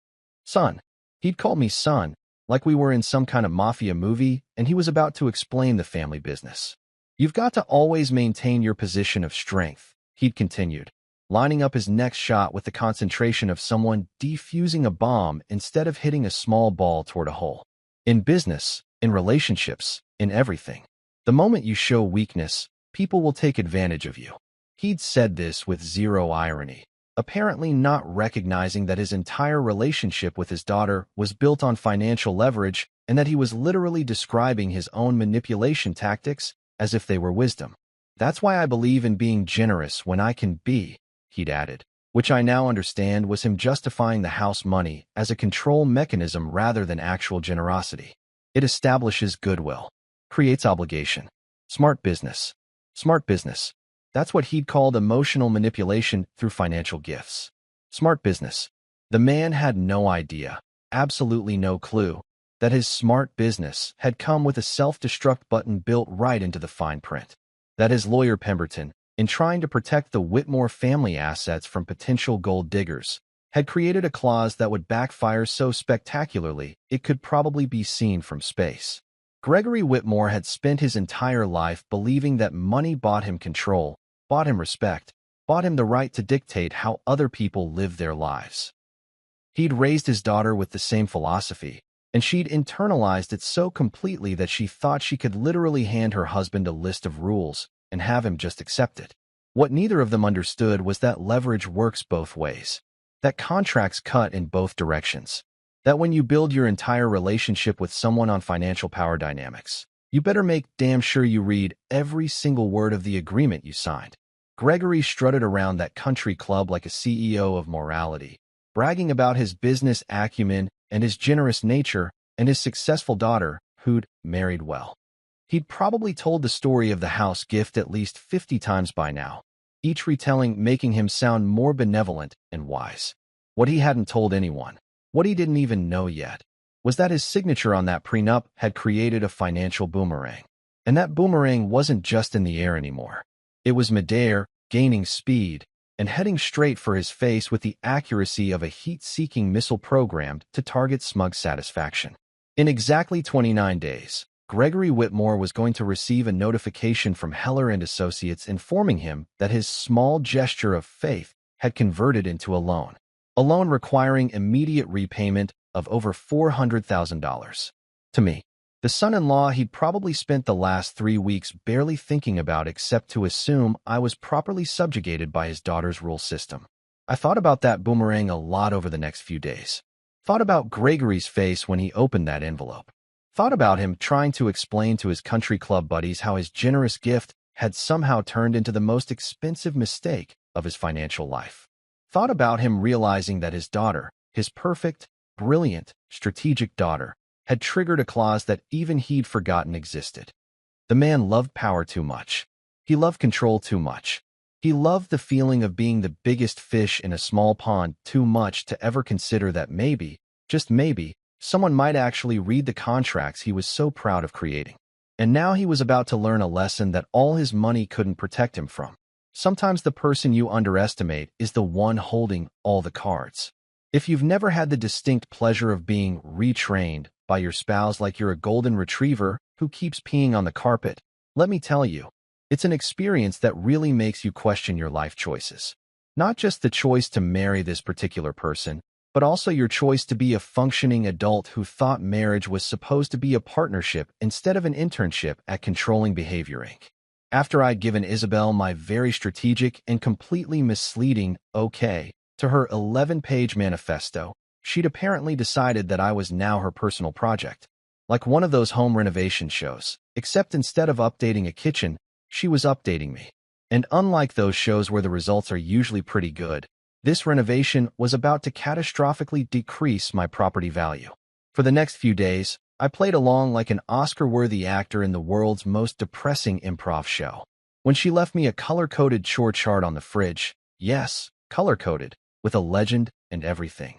Son. He'd called me son, like we were in some kind of mafia movie, and he was about to explain the family business. You've got to always maintain your position of strength, He'd continued, lining up his next shot with the concentration of someone defusing a bomb instead of hitting a small ball toward a hole. In business, in relationships, in everything. The moment you show weakness, people will take advantage of you. He'd said this with zero irony, apparently not recognizing that his entire relationship with his daughter was built on financial leverage and that he was literally describing his own manipulation tactics as if they were wisdom. That's why I believe in being generous when I can be, he'd added, which I now understand was him justifying the house money as a control mechanism rather than actual generosity. It establishes goodwill, creates obligation. Smart business. Smart business. That's what he'd called emotional manipulation through financial gifts. Smart business. The man had no idea, absolutely no clue, that his smart business had come with a self-destruct button built right into the fine print. That his lawyer Pemberton, in trying to protect the Whitmore family assets from potential gold diggers, had created a clause that would backfire so spectacularly it could probably be seen from space. Gregory Whitmore had spent his entire life believing that money bought him control, bought him respect, bought him the right to dictate how other people live their lives. He'd raised his daughter with the same philosophy, and she'd internalized it so completely that she thought she could literally hand her husband a list of rules and have him just accept it. What neither of them understood was that leverage works both ways, that contracts cut in both directions, that when you build your entire relationship with someone on financial power dynamics, you better make damn sure you read every single word of the agreement you signed. Gregory strutted around that country club like a CEO of morality, bragging about his business acumen and his generous nature and his successful daughter, who'd married well. He'd probably told the story of the house gift at least 50 times by now, each retelling making him sound more benevolent and wise. What he hadn't told anyone, what he didn't even know yet, was that his signature on that prenup had created a financial boomerang. And that boomerang wasn't just in the air anymore. It was midair, gaining speed, and heading straight for his face with the accuracy of a heat-seeking missile programmed to target smug satisfaction. In exactly 29 days, Gregory Whitmore was going to receive a notification from Heller and Associates informing him that his small gesture of faith had converted into a loan requiring immediate repayment of over $400,000. To me, the son-in-law he'd probably spent the last 3 weeks barely thinking about except to assume I was properly subjugated by his daughter's rule system. I thought about that boomerang a lot over the next few days. Thought about Gregory's face when he opened that envelope. Thought about him trying to explain to his country club buddies how his generous gift had somehow turned into the most expensive mistake of his financial life. Thought about him realizing that his daughter, his perfect, brilliant, strategic daughter, had triggered a clause that even he'd forgotten existed. The man loved power too much. He loved control too much. He loved the feeling of being the biggest fish in a small pond too much to ever consider that maybe, just maybe, someone might actually read the contracts he was so proud of creating. And now he was about to learn a lesson that all his money couldn't protect him from. Sometimes the person you underestimate is the one holding all the cards. If you've never had the distinct pleasure of being retrained by your spouse like you're a golden retriever who keeps peeing on the carpet, let me tell you, it's an experience that really makes you question your life choices. Not just the choice to marry this particular person, but also your choice to be a functioning adult who thought marriage was supposed to be a partnership instead of an internship at Controlling Behavior Inc. After I'd given Isabel my very strategic and completely misleading okay to her 11-page manifesto, she'd apparently decided that I was now her personal project. Like one of those home renovation shows, except instead of updating a kitchen, she was updating me. And unlike those shows where the results are usually pretty good, this renovation was about to catastrophically decrease my property value. For the next few days, I played along like an Oscar-worthy actor in the world's most depressing improv show. When she left me a color-coded chore chart on the fridge, yes, color-coded, with a legend and everything,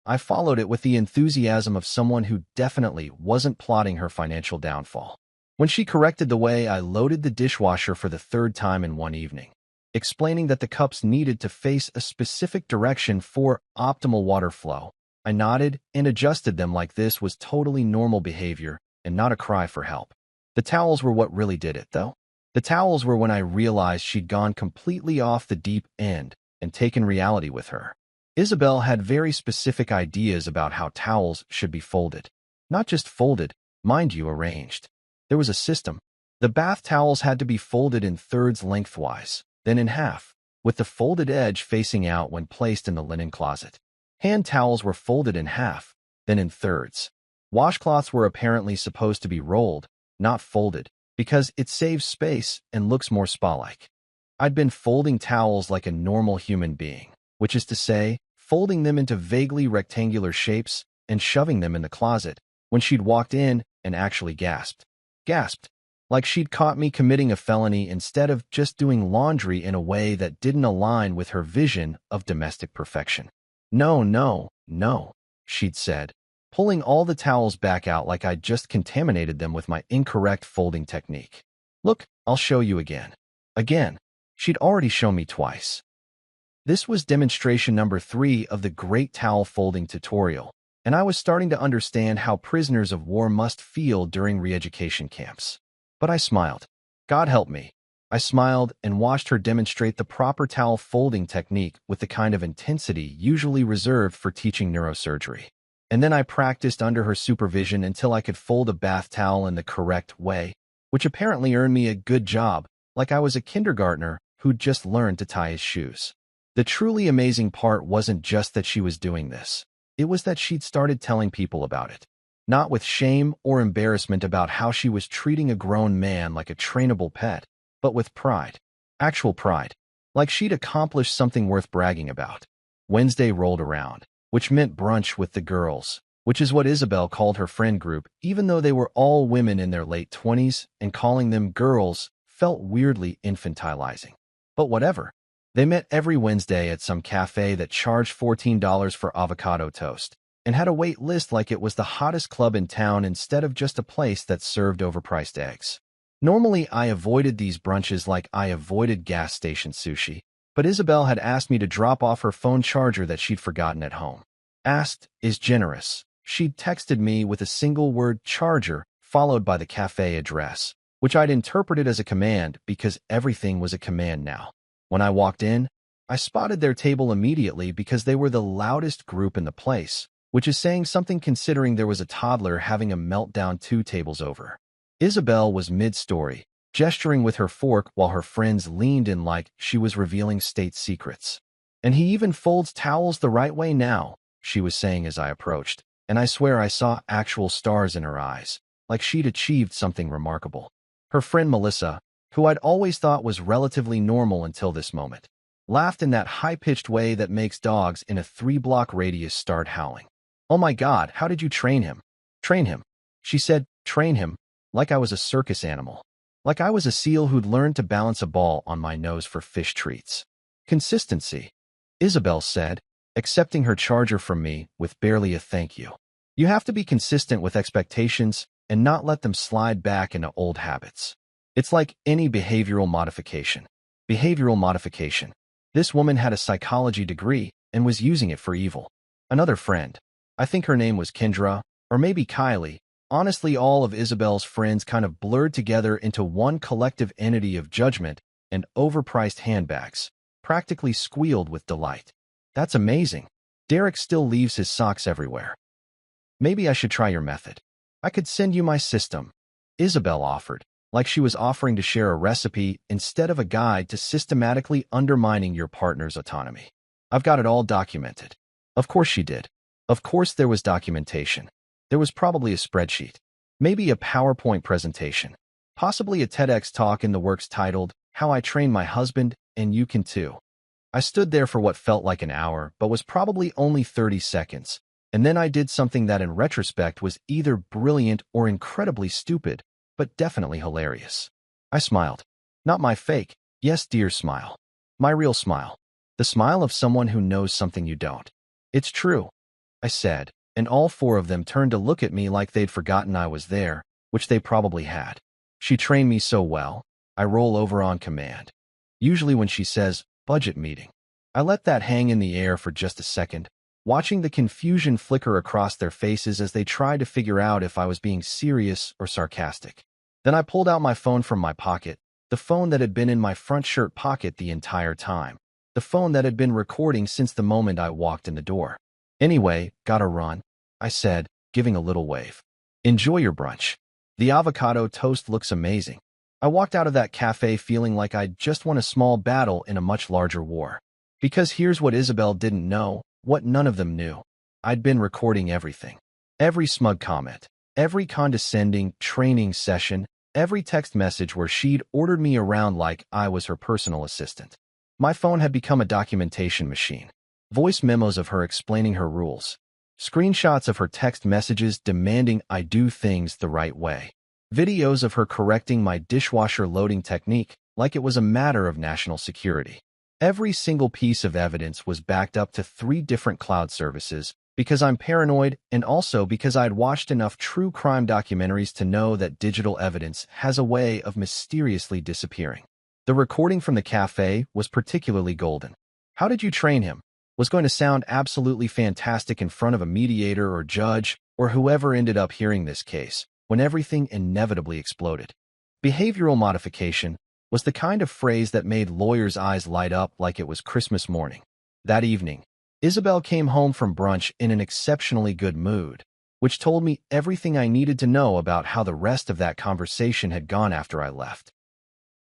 I followed it with the enthusiasm of someone who definitely wasn't plotting her financial downfall. When she corrected the way I loaded the dishwasher for the 3rd time in one evening, explaining that the cups needed to face a specific direction for optimal water flow, I nodded and adjusted them like this was totally normal behavior and not a cry for help. The towels were what really did it, though. The towels were when I realized she'd gone completely off the deep end and taken reality with her. Isabel had very specific ideas about how towels should be folded. Not just folded, mind you, arranged. There was a system. The bath towels had to be folded in thirds lengthwise, then in half, with the folded edge facing out when placed in the linen closet. Hand towels were folded in half, then in thirds. Washcloths were apparently supposed to be rolled, not folded, because it saves space and looks more spa-like. I'd been folding towels like a normal human being, which is to say, folding them into vaguely rectangular shapes and shoving them in the closet, when she'd walked in and actually gasped. Gasped, like she'd caught me committing a felony instead of just doing laundry in a way that didn't align with her vision of domestic perfection. No, no, no, she'd said, pulling all the towels back out like I'd just contaminated them with my incorrect folding technique. Look, I'll show you again. Again. She'd already shown me twice. This was demonstration number 3 of the Great Towel Folding tutorial, and I was starting to understand how prisoners of war must feel during re-education camps. But I smiled. God help me. I smiled and watched her demonstrate the proper towel folding technique with the kind of intensity usually reserved for teaching neurosurgery. And then I practiced under her supervision until I could fold a bath towel in the correct way, which apparently earned me a good job, like I was a kindergartner who'd just learned to tie his shoes. The truly amazing part wasn't just that she was doing this. It was that she'd started telling people about it. Not with shame or embarrassment about how she was treating a grown man like a trainable pet, but with pride. Actual pride. Like she'd accomplished something worth bragging about. Wednesday rolled around, which meant brunch with the girls, which is what Isabel called her friend group, even though they were all women in their late 20s, and calling them girls felt weirdly infantilizing. But whatever. They met every Wednesday at some cafe that charged $14 for avocado toast, and had a wait list like it was the hottest club in town instead of just a place that served overpriced eggs. Normally, I avoided these brunches like I avoided gas station sushi, but Isabel had asked me to drop off her phone charger that she'd forgotten at home. Asked is generous. She'd texted me with a single word charger followed by the cafe address, which I'd interpreted as a command because everything was a command now. When I walked in, I spotted their table immediately because they were the loudest group in the place, which is saying something considering there was a toddler having a meltdown 2 tables over. Isabel was mid-story, gesturing with her fork while her friends leaned in like she was revealing state secrets. And he even folds towels the right way now, she was saying as I approached, and I swear I saw actual stars in her eyes, like she'd achieved something remarkable. Her friend Melissa, who I'd always thought was relatively normal until this moment, laughed in that high-pitched way that makes dogs in a 3-block radius start howling. Oh my God, how did you train him? Train him. She said, train him, like I was a circus animal. Like I was a seal who'd learned to balance a ball on my nose for fish treats. Consistency, Isabel said, accepting her charger from me with barely a thank you. You have to be consistent with expectations and not let them slide back into old habits. It's like any behavioral modification. Behavioral modification. This woman had a psychology degree and was using it for evil. Another friend, I think her name was Kendra, or maybe Kylie. Honestly, all of Isabel's friends kind of blurred together into one collective entity of judgment and overpriced handbags, practically squealed with delight. That's amazing. Derek still leaves his socks everywhere. Maybe I should try your method. I could send you my system, Isabel offered, like she was offering to share a recipe instead of a guide to systematically undermining your partner's autonomy. I've got it all documented. Of course she did. Of course there was documentation. There was probably a spreadsheet. Maybe a PowerPoint presentation. Possibly a TEDx talk in the works titled, How I Trained My Husband, and You Can Too. I stood there for what felt like an hour, but was probably only 30 seconds, and then I did something that in retrospect was either brilliant or incredibly stupid, but definitely hilarious. I smiled. Not my fake, yes dear smile. My real smile. The smile of someone who knows something you don't. It's true, I said, and all 4 of them turned to look at me like they'd forgotten I was there, which they probably had. She trained me so well, I roll over on command. Usually when she says, budget meeting, I let that hang in the air for just a second, watching the confusion flicker across their faces as they tried to figure out if I was being serious or sarcastic. Then I pulled out my phone from my pocket, The phone that had been in my front shirt pocket the entire time. The phone that had been recording since the moment I walked in the door. Anyway, gotta run, I said, giving a little wave. Enjoy your brunch. The avocado toast looks amazing. I walked out of that cafe feeling like I'd just won a small battle in a much larger war. Because here's what Isabel didn't know, what none of them knew. I'd been recording everything. Every smug comment, every condescending training session, every text message where she'd ordered me around like I was her personal assistant. My phone had become a documentation machine. Voice memos of her explaining her rules. Screenshots of her text messages demanding I do things the right way. Videos of her correcting my dishwasher loading technique like it was a matter of national security. Every single piece of evidence was backed up to 3 different cloud services because I'm paranoid and also because I'd watched enough true crime documentaries to know that digital evidence has a way of mysteriously disappearing. The recording from the cafe was particularly golden. How did you train him? Was going to sound absolutely fantastic in front of a mediator or judge or whoever ended up hearing this case when everything inevitably exploded. Behavioral modification was the kind of phrase that made lawyers' eyes light up like it was Christmas morning. That evening, Isabel came home from brunch in an exceptionally good mood, which told me everything I needed to know about how the rest of that conversation had gone after I left.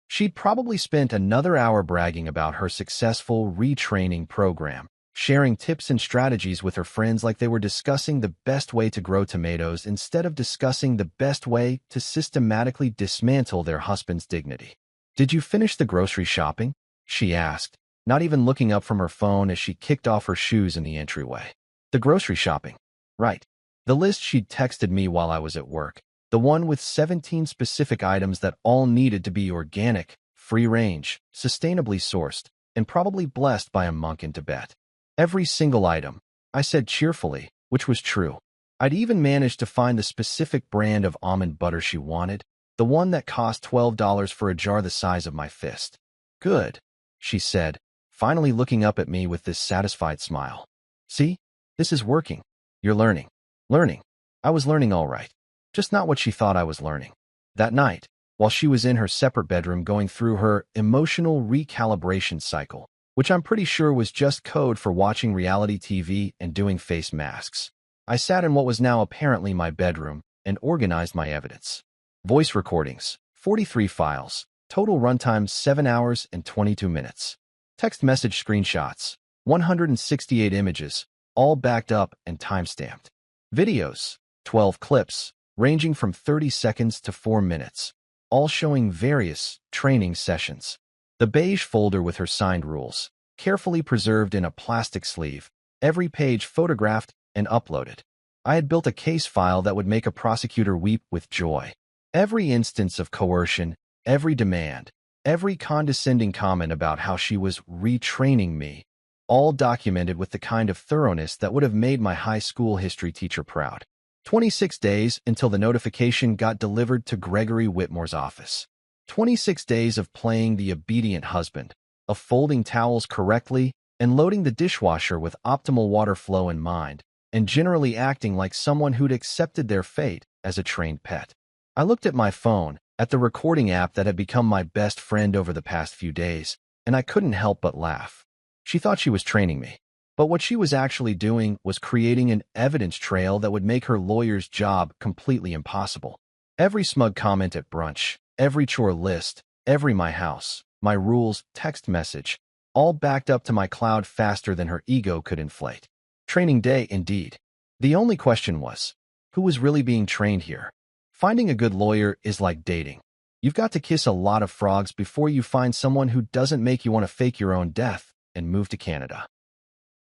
She'd probably spent another hour bragging about her successful retraining program, sharing tips and strategies with her friends like they were discussing the best way to grow tomatoes instead of discussing the best way to systematically dismantle their husband's dignity. Did you finish the grocery shopping? She asked, not even looking up from her phone as she kicked off her shoes in the entryway. The grocery shopping. Right. The list she'd texted me while I was at work. The one with 17 specific items that all needed to be organic, free-range, sustainably sourced, and probably blessed by a monk in Tibet. Every single item, I said cheerfully, which was true. I'd even managed to find the specific brand of almond butter she wanted, the one that cost $12 for a jar the size of my fist. Good, she said, finally looking up at me with this satisfied smile. See, this is working. You're learning. Learning. I was learning all right. Just not what she thought I was learning. That night, while she was in her separate bedroom going through her emotional recalibration cycle, which I'm pretty sure was just code for watching reality TV and doing face masks, I sat in what was now apparently my bedroom and organized my evidence. Voice recordings, 43 files, total runtime 7 hours and 22 minutes. Text message screenshots, 168 images, all backed up and timestamped. Videos, 12 clips, ranging from 30 seconds to 4 minutes, all showing various training sessions. The beige folder with her signed rules, carefully preserved in a plastic sleeve, every page photographed and uploaded. I had built a case file that would make a prosecutor weep with joy. Every instance of coercion, every demand, every condescending comment about how she was retraining me, all documented with the kind of thoroughness that would have made my high school history teacher proud. 26 days until the notification got delivered to Gregory Whitmore's office. 26 days of playing the obedient husband, of folding towels correctly and loading the dishwasher with optimal water flow in mind, and generally acting like someone who'd accepted their fate as a trained pet. I looked at my phone, at the recording app that had become my best friend over the past few days, and I couldn't help but laugh. She thought she was training me, but what she was actually doing was creating an evidence trail that would make her lawyer's job completely impossible. Every smug comment at brunch, every chore list, every my house, my rules text message, all backed up to my cloud faster than her ego could inflate. Training day, indeed. The only question was, who was really being trained here? Finding a good lawyer is like dating. You've got to kiss a lot of frogs before you find someone who doesn't make you want to fake your own death and move to Canada.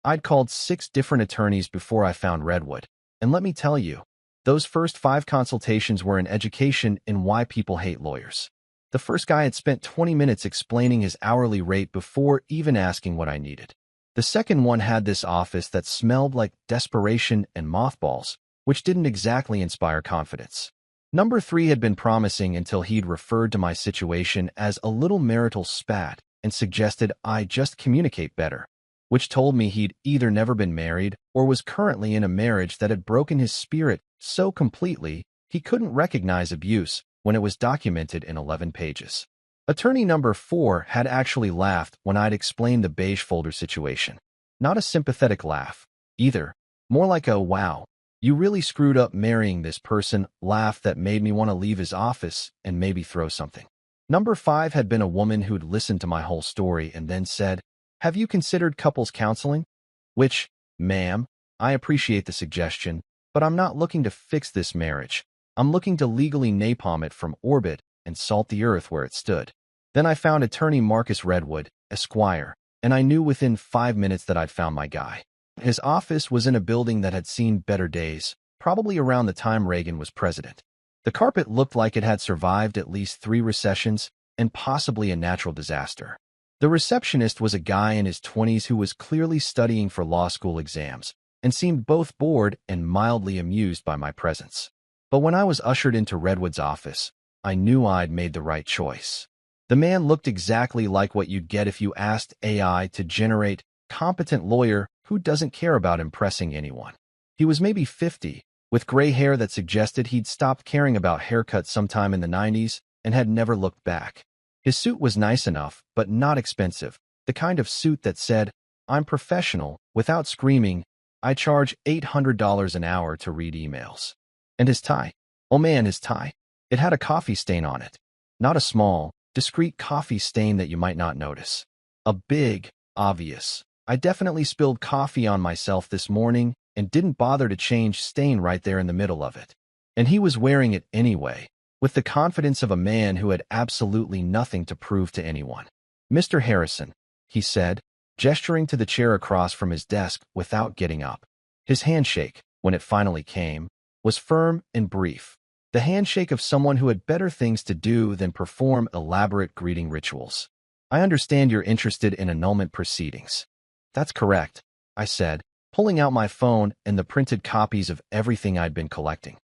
I'd called 6 different attorneys before I found Redwood, and let me tell you, those first 5 consultations were an education in why people hate lawyers. The first guy had spent 20 minutes explaining his hourly rate before even asking what I needed. The second one had this office that smelled like desperation and mothballs, which didn't exactly inspire confidence. Number 3 had been promising until he'd referred to my situation as a little marital spat and suggested I just communicate better, which told me he'd either never been married or was currently in a marriage that had broken his spirit so completely he couldn't recognize abuse when it was documented in 11 pages. Attorney number 4 had actually laughed when I'd explained the beige folder situation. Not a sympathetic laugh, either. More like a, wow, you really screwed up marrying this person laugh that made me want to leave his office and maybe throw something. Number 5 had been a woman who'd listened to my whole story and then said, "Have you considered couples counseling?" Which, ma'am, I appreciate the suggestion, but I'm not looking to fix this marriage. I'm looking to legally napalm it from orbit and salt the earth where it stood. Then I found attorney Marcus Redwood, Esquire, and I knew within 5 minutes that I'd found my guy. His office was in a building that had seen better days, probably around the time Reagan was president. The carpet looked like it had survived at least 3 recessions and possibly a natural disaster. The receptionist was a guy in his 20s who was clearly studying for law school exams and seemed both bored and mildly amused by my presence. But when I was ushered into Redwood's office, I knew I'd made the right choice. The man looked exactly like what you'd get if you asked AI to generate competent lawyer who doesn't care about impressing anyone. He was maybe 50, with gray hair that suggested he'd stopped caring about haircuts sometime in the 90s and had never looked back. His suit was nice enough, but not expensive, the kind of suit that said, "I'm professional," without screaming, "I charge $800 an hour to read emails." And his tie. Oh man, his tie. It had a coffee stain on it. Not a small, discreet coffee stain that you might not notice. A big, obvious. I definitely spilled coffee on myself this morning and didn't bother to change stain right there in the middle of it. And he was wearing it anyway, with the confidence of a man who had absolutely nothing to prove to anyone. "Mr. Harrison," he said, gesturing to the chair across from his desk without getting up. His handshake, when it finally came, was firm and brief. The handshake of someone who had better things to do than perform elaborate greeting rituals. "I understand you're interested in annulment proceedings." "That's correct," I said, pulling out my phone and the printed copies of everything I'd been collecting.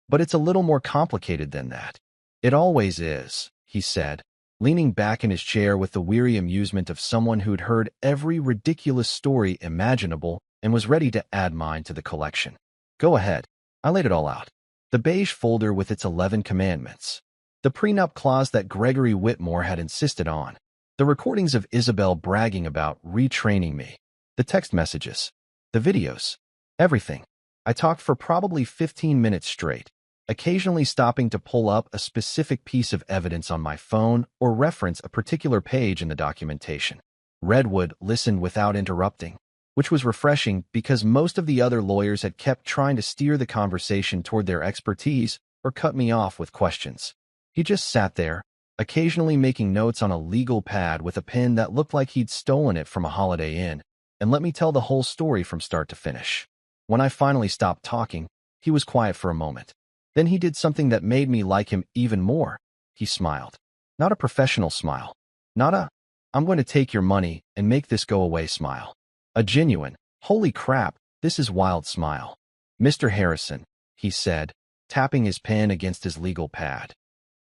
"But it's a little more complicated than that." "It always is," he said, leaning back in his chair with the weary amusement of someone who'd heard every ridiculous story imaginable and was ready to add mine to the collection. "Go ahead." I laid it all out. The beige folder with its 11 commandments. The prenup clause that Gregory Whitmore had insisted on. The recordings of Isabel bragging about retraining me. The text messages. The videos. Everything. I talked for probably 15 minutes straight, occasionally stopping to pull up a specific piece of evidence on my phone or reference a particular page in the documentation. Redwood listened without interrupting, which was refreshing because most of the other lawyers had kept trying to steer the conversation toward their expertise or cut me off with questions. He just sat there, occasionally making notes on a legal pad with a pen that looked like he'd stolen it from a Holiday Inn, and let me tell the whole story from start to finish. When I finally stopped talking, he was quiet for a moment. Then he did something that made me like him even more. He smiled. Not a professional smile. Not a, "I'm going to take your money and make this go away" smile. A genuine, "Holy crap, this is wild" smile. "Mr. Harrison," he said, tapping his pen against his legal pad.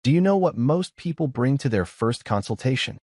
"Do you know what most people bring to their first consultation?"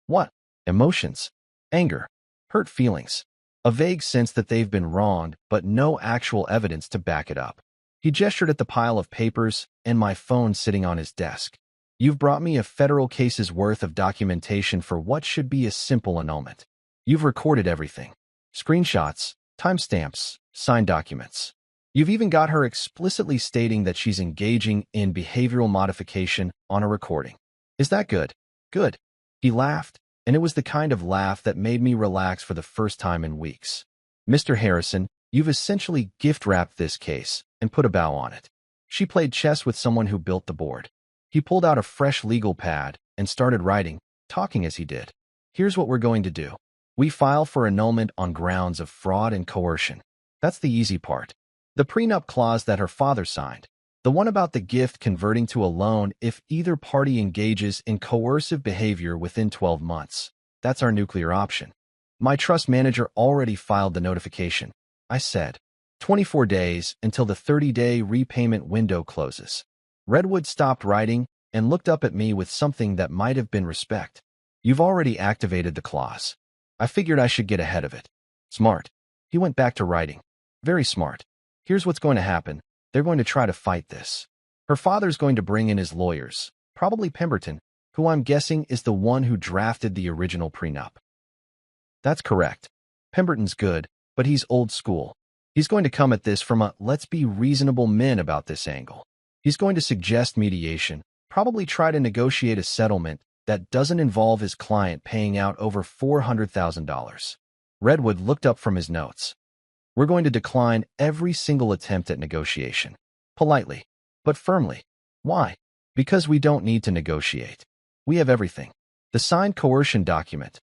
"What?" "Emotions. Anger. Hurt feelings. A vague sense that they've been wronged, but no actual evidence to back it up." He gestured at the pile of papers and my phone sitting on his desk. "You've brought me a federal case's worth of documentation for what should be a simple annulment. You've recorded everything. Screenshots, timestamps, signed documents. You've even got her explicitly stating that she's engaging in behavioral modification on a recording. Is that good?" "Good." He laughed, and it was the kind of laugh that made me relax for the first time in weeks. "Mr. Harrison, you've essentially gift-wrapped this case and put a bow on it." She played chess with someone who built the board. He pulled out a fresh legal pad and started writing, talking as he did. "Here's what we're going to do. We file for annulment on grounds of fraud and coercion. That's the easy part. The prenup clause that her father signed. The one about the gift converting to a loan if either party engages in coercive behavior within 12 months. That's our nuclear option." "My trust manager already filed the notification," I said. 24 days until the 30-day repayment window closes." Redwood stopped writing and looked up at me with something that might have been respect. "You've already activated the clause. I figured I should get ahead of it." "Smart." He went back to writing. "Very smart. Here's what's going to happen. They're going to try to fight this. Her father's going to bring in his lawyers, probably Pemberton, who I'm guessing is the one who drafted the original prenup. That's correct. Pemberton's good, but he's old school. He's going to come at this from a let's be reasonable men about this angle. He's going to suggest mediation, probably try to negotiate a settlement that doesn't involve his client paying out over $400,000. Redwood looked up from his notes. We're going to decline every single attempt at negotiation. Politely, but firmly. Why? Because we don't need to negotiate. We have everything. The signed coercion document,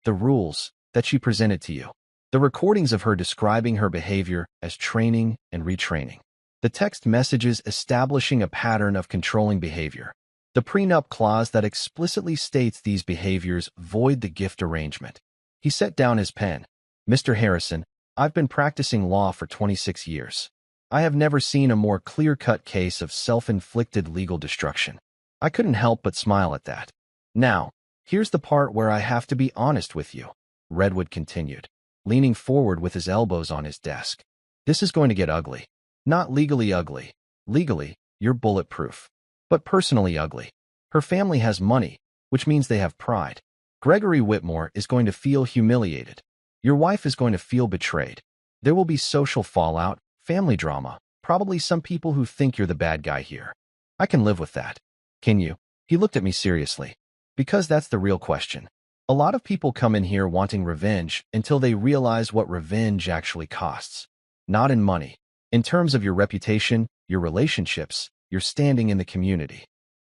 the rules that she presented to you. The recordings of her describing her behavior as training and retraining. The text messages establishing a pattern of controlling behavior. The prenup clause that explicitly states these behaviors void the gift arrangement. He set down his pen. Mr. Harrison, I've been practicing law for 26 years. I have never seen a more clear-cut case of self-inflicted legal destruction. I couldn't help but smile at that. Now, here's the part where I have to be honest with you, Redwood continued, leaning forward with his elbows on his desk. This is going to get ugly. Not legally ugly. Legally, you're bulletproof. But personally ugly. Her family has money, which means they have pride. Gregory Whitmore is going to feel humiliated. Your wife is going to feel betrayed. There will be social fallout, family drama, probably some people who think you're the bad guy here. I can live with that. Can you? He looked at me seriously. Because that's the real question. A lot of people come in here wanting revenge until they realize what revenge actually costs. Not in money. In terms of your reputation, your relationships, your standing in the community.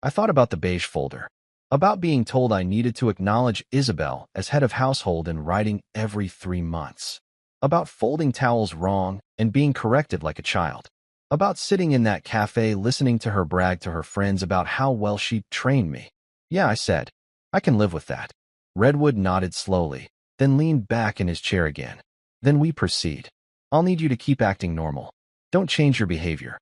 I thought about the beige folder. About being told I needed to acknowledge Isabel as head of household in writing every 3 months. About folding towels wrong and being corrected like a child. About sitting in that cafe listening to her brag to her friends about how well she trained me. Yeah, I said. I can live with that. Redwood nodded slowly, then leaned back in his chair again. Then we proceed. I'll need you to keep acting normal. Don't change your behavior.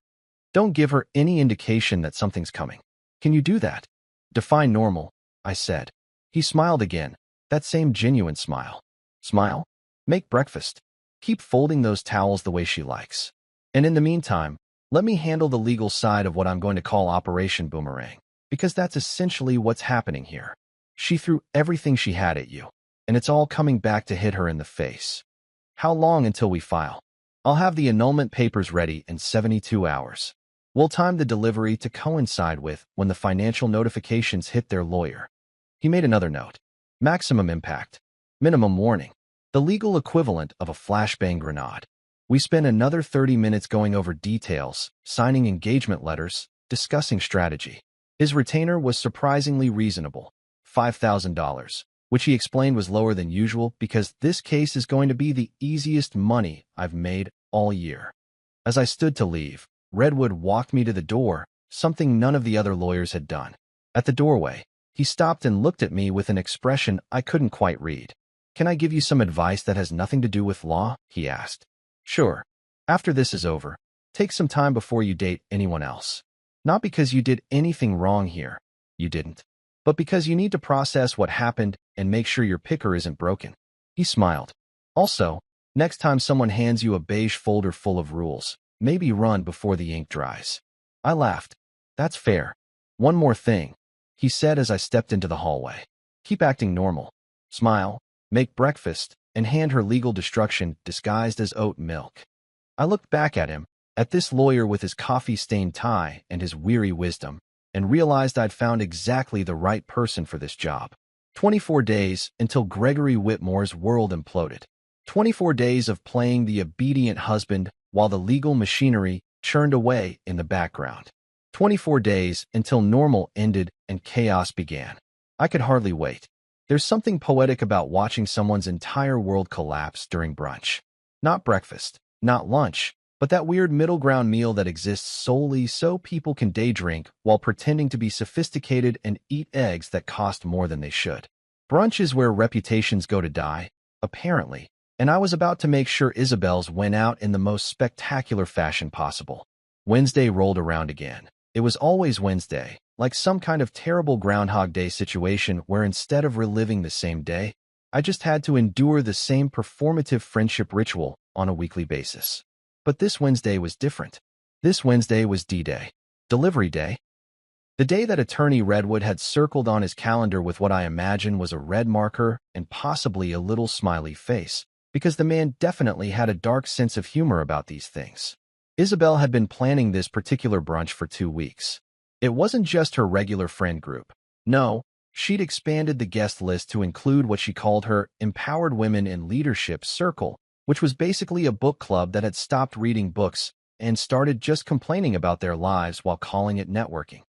Don't give her any indication that something's coming. Can you do that? Define normal, I said. He smiled again, that same genuine smile. Smile? Make breakfast. Keep folding those towels the way she likes. And in the meantime, let me handle the legal side of what I'm going to call Operation Boomerang, because that's essentially what's happening here. She threw everything she had at you, and it's all coming back to hit her in the face. How long until we file? I'll have the annulment papers ready in 72 hours. We'll time the delivery to coincide with when the financial notifications hit their lawyer. He made another note. Maximum impact. Minimum warning. The legal equivalent of a flashbang grenade. We spent another 30 minutes going over details, signing engagement letters, discussing strategy. His retainer was surprisingly reasonable, $5,000, which he explained was lower than usual because this case is going to be the easiest money I've made all year. As I stood to leave, Redwood walked me to the door, something none of the other lawyers had done. At the doorway, he stopped and looked at me with an expression I couldn't quite read. Can I give you some advice that has nothing to do with law? He asked. Sure. After this is over, take some time before you date anyone else. Not because you did anything wrong here. You didn't. But because you need to process what happened and make sure your picker isn't broken. He smiled. Also, next time someone hands you a beige folder full of rules, maybe run before the ink dries. I laughed. That's fair. One more thing, he said as I stepped into the hallway. Keep acting normal. Smile, make breakfast, and hand her legal destruction disguised as oat milk. I looked back at him, at this lawyer with his coffee-stained tie and his weary wisdom, and realized I'd found exactly the right person for this job. 24 days until Gregory Whitmore's world imploded. 24 days of playing the obedient husband while the legal machinery churned away in the background. 24 days until normal ended and chaos began. I could hardly wait. There's something poetic about watching someone's entire world collapse during brunch. Not breakfast, not lunch, but that weird middle ground meal that exists solely so people can day drink while pretending to be sophisticated and eat eggs that cost more than they should. Brunch is where reputations go to die, apparently, and I was about to make sure Isabel's went out in the most spectacular fashion possible. Wednesday rolled around again. It was always Wednesday, like some kind of terrible Groundhog Day situation where instead of reliving the same day, I just had to endure the same performative friendship ritual on a weekly basis. But this Wednesday was different. This Wednesday was D-Day. Delivery Day. The day that attorney Redwood had circled on his calendar with what I imagine was a red marker and possibly a little smiley face, because the man definitely had a dark sense of humor about these things. Isabel had been planning this particular brunch for 2 weeks. It wasn't just her regular friend group. No, she'd expanded the guest list to include what she called her Empowered Women in Leadership Circle, which was basically a book club that had stopped reading books and started just complaining about their lives while calling it networking.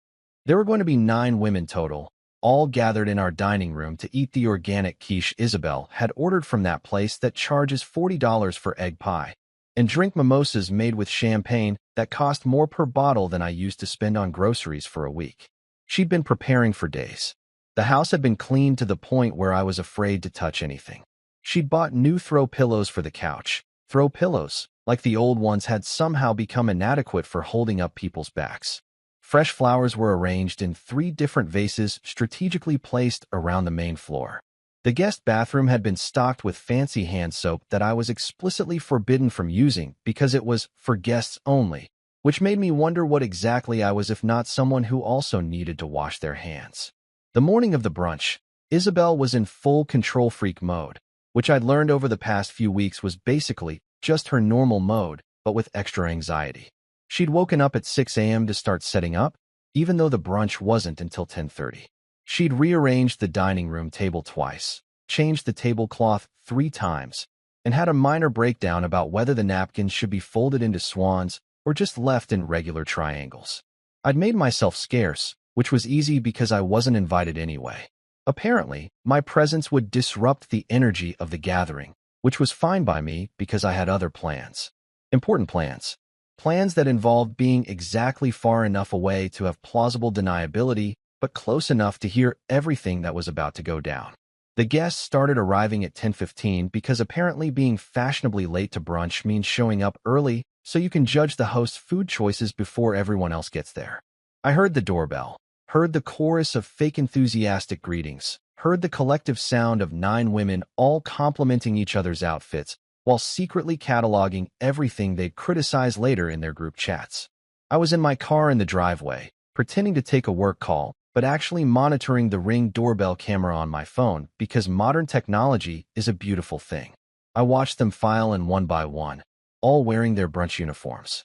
There were going to be 9 women total, all gathered in our dining room to eat the organic quiche Isabel had ordered from that place that charges $40 for egg pie, and drink mimosas made with champagne that cost more per bottle than I used to spend on groceries for a week. She'd been preparing for days. The house had been cleaned to the point where I was afraid to touch anything. She'd bought new throw pillows for the couch. Throw pillows, like the old ones, had somehow become inadequate for holding up people's backs. Fresh flowers were arranged in 3 different vases strategically placed around the main floor. The guest bathroom had been stocked with fancy hand soap that I was explicitly forbidden from using because it was for guests only, which made me wonder what exactly I was if not someone who also needed to wash their hands. The morning of the brunch, Isabel was in full control freak mode, which I'd learned over the past few weeks was basically just her normal mode, but with extra anxiety. She'd woken up at 6 a.m. to start setting up, even though the brunch wasn't until 10:30. She'd rearranged the dining room table twice, changed the tablecloth 3 times, and had a minor breakdown about whether the napkins should be folded into swans or just left in regular triangles. I'd made myself scarce, which was easy because I wasn't invited anyway. Apparently, my presence would disrupt the energy of the gathering, which was fine by me because I had other plans. Important plans. Plans that involved being exactly far enough away to have plausible deniability, but close enough to hear everything that was about to go down. The guests started arriving at 10:15 because apparently being fashionably late to brunch means showing up early so you can judge the host's food choices before everyone else gets there. I heard the doorbell, heard the chorus of fake enthusiastic greetings, heard the collective sound of 9 women all complimenting each other's outfits, while secretly cataloging everything they'd criticize later in their group chats. I was in my car in the driveway, pretending to take a work call, but actually monitoring the Ring doorbell camera on my phone because modern technology is a beautiful thing. I watched them file in one by one, all wearing their brunch uniforms.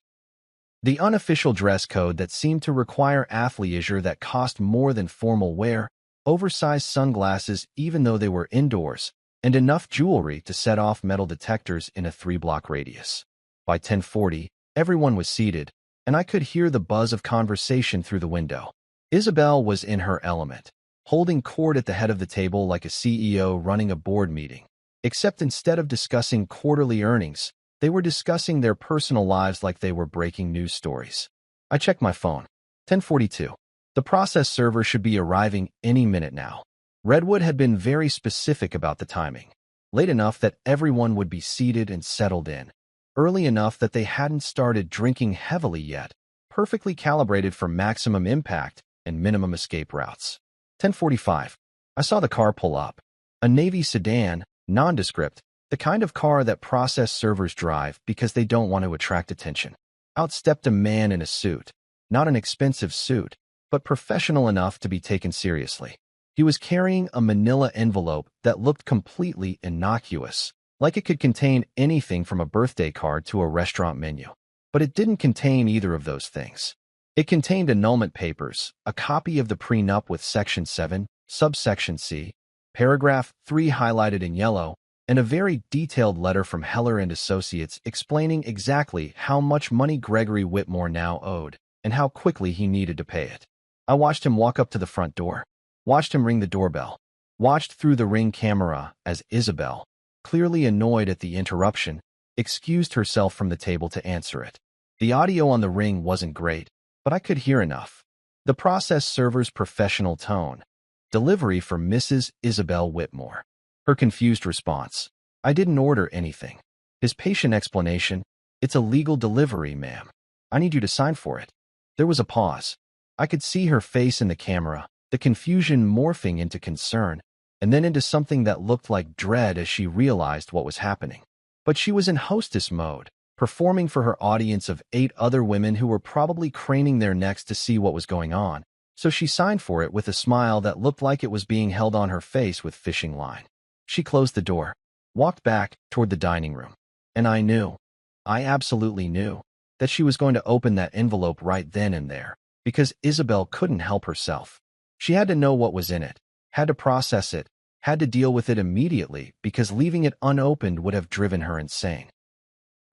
The unofficial dress code that seemed to require athleisure that cost more than formal wear, oversized sunglasses even though they were indoors, and enough jewelry to set off metal detectors in a 3-block radius. By 10:40, everyone was seated, and I could hear the buzz of conversation through the window. Isabel was in her element, holding court at the head of the table like a CEO running a board meeting, except instead of discussing quarterly earnings, they were discussing their personal lives like they were breaking news stories. I checked my phone. 10:42. The process server should be arriving any minute now. Redwood had been very specific about the timing, late enough that everyone would be seated and settled in, early enough that they hadn't started drinking heavily yet, perfectly calibrated for maximum impact and minimum escape routes. 10:45. I saw the car pull up. A Navy sedan, nondescript, the kind of car that process servers drive because they don't want to attract attention. Out stepped a man in a suit, not an expensive suit, but professional enough to be taken seriously. He was carrying a manila envelope that looked completely innocuous, like it could contain anything from a birthday card to a restaurant menu. But it didn't contain either of those things. It contained annulment papers, a copy of the prenup with Section 7, subsection C, paragraph 3 highlighted in yellow, and a very detailed letter from Heller and Associates explaining exactly how much money Gregory Whitmore now owed and how quickly he needed to pay it. I watched him walk up to the front door. Watched him ring the doorbell. Watched through the Ring camera as Isabel, clearly annoyed at the interruption, excused herself from the table to answer it. The audio on the Ring wasn't great, but I could hear enough. The process server's professional tone. Delivery for Mrs. Isabel Whitmore. Her confused response. I didn't order anything. His patient explanation. It's a legal delivery, ma'am. I need you to sign for it. There was a pause. I could see her face in the camera, the confusion morphing into concern, and then into something that looked like dread as she realized what was happening. But she was in hostess mode, performing for her audience of 8 other women who were probably craning their necks to see what was going on, So she signed for it with a smile that looked like it was being held on her face with fishing line. She closed the door, walked back toward the dining room, and I absolutely knew, that she was going to open that envelope right then and there, because Isabel couldn't help herself. She had to know what was in it, had to process it, had to deal with it immediately because leaving it unopened would have driven her insane.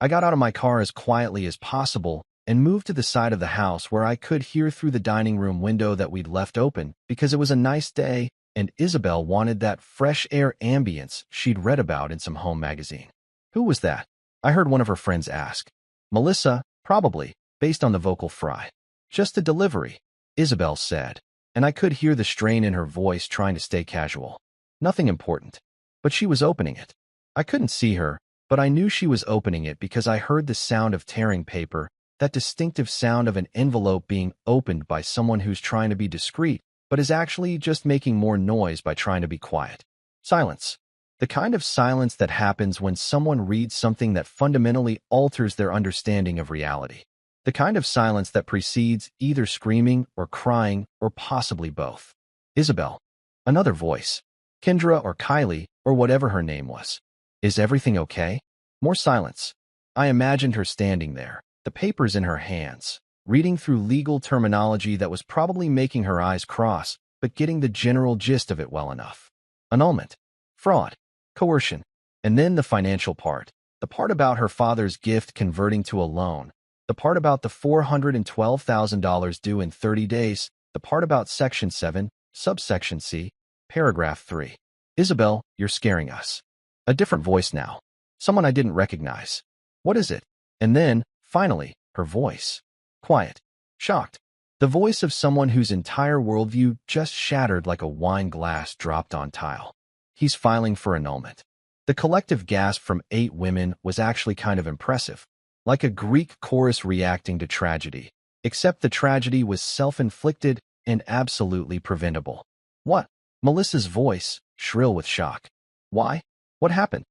I got out of my car as quietly as possible and moved to the side of the house where I could hear through the dining room window that we'd left open because it was a nice day and Isabel wanted that fresh air ambience she'd read about in some home magazine. Who was that? I heard one of her friends ask. Melissa, probably, based on the vocal fry. Just a delivery, Isabel said, and I could hear the strain in her voice trying to stay casual. Nothing important. But she was opening it. I couldn't see her, but I knew she was opening it because I heard the sound of tearing paper, that distinctive sound of an envelope being opened by someone who's trying to be discreet, but is actually just making more noise by trying to be quiet. Silence. The kind of silence that happens when someone reads something that fundamentally alters their understanding of reality. The kind of silence that precedes either screaming or crying or possibly both. Isabel. Another voice. Kendra or Kylie or whatever her name was. Is everything okay? More silence. I imagined her standing there, the papers in her hands, reading through legal terminology that was probably making her eyes cross, but getting the general gist of it well enough. Annulment. Fraud. Coercion. And then the financial part. The part about her father's gift converting to a loan. The part about the $412,000 due in 30 days. The part about Section 7, subsection C, paragraph 3. Isabel, you're scaring us. A different voice now. Someone I didn't recognize. What is it? And then, finally, her voice. Quiet. Shocked. The voice of someone whose entire worldview just shattered like a wine glass dropped on tile. He's filing for annulment. The collective gasp from 8 women was actually kind of impressive. Like a Greek chorus reacting to tragedy. Except the tragedy was self-inflicted and absolutely preventable. What? Melissa's voice, shrill with shock. Why? What happened?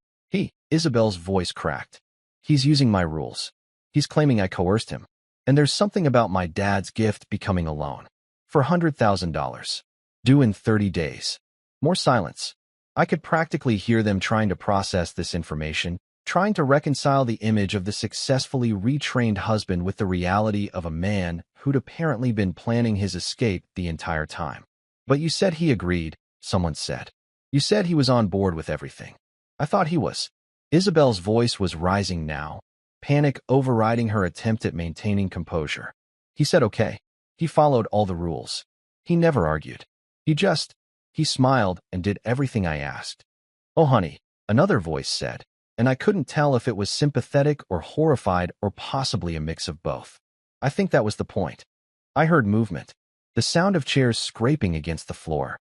Isabel's voice cracked. He's using my rules. He's claiming I coerced him. And there's something about my dad's gift becoming a loan. For $100,000. Due in 30 days. More silence. I could practically hear them trying to process this information, trying to reconcile the image of the successfully retrained husband with the reality of a man who'd apparently been planning his escape the entire time. But you said he agreed, someone said. You said he was on board with everything. I thought he was. Isabel's voice was rising now, panic overriding her attempt at maintaining composure. He said okay. He followed all the rules. He never argued. He smiled and did everything I asked. Oh, honey, another voice said, and I couldn't tell if it was sympathetic or horrified or possibly a mix of both. I think that was the point. I heard movement, the sound of chairs scraping against the floor.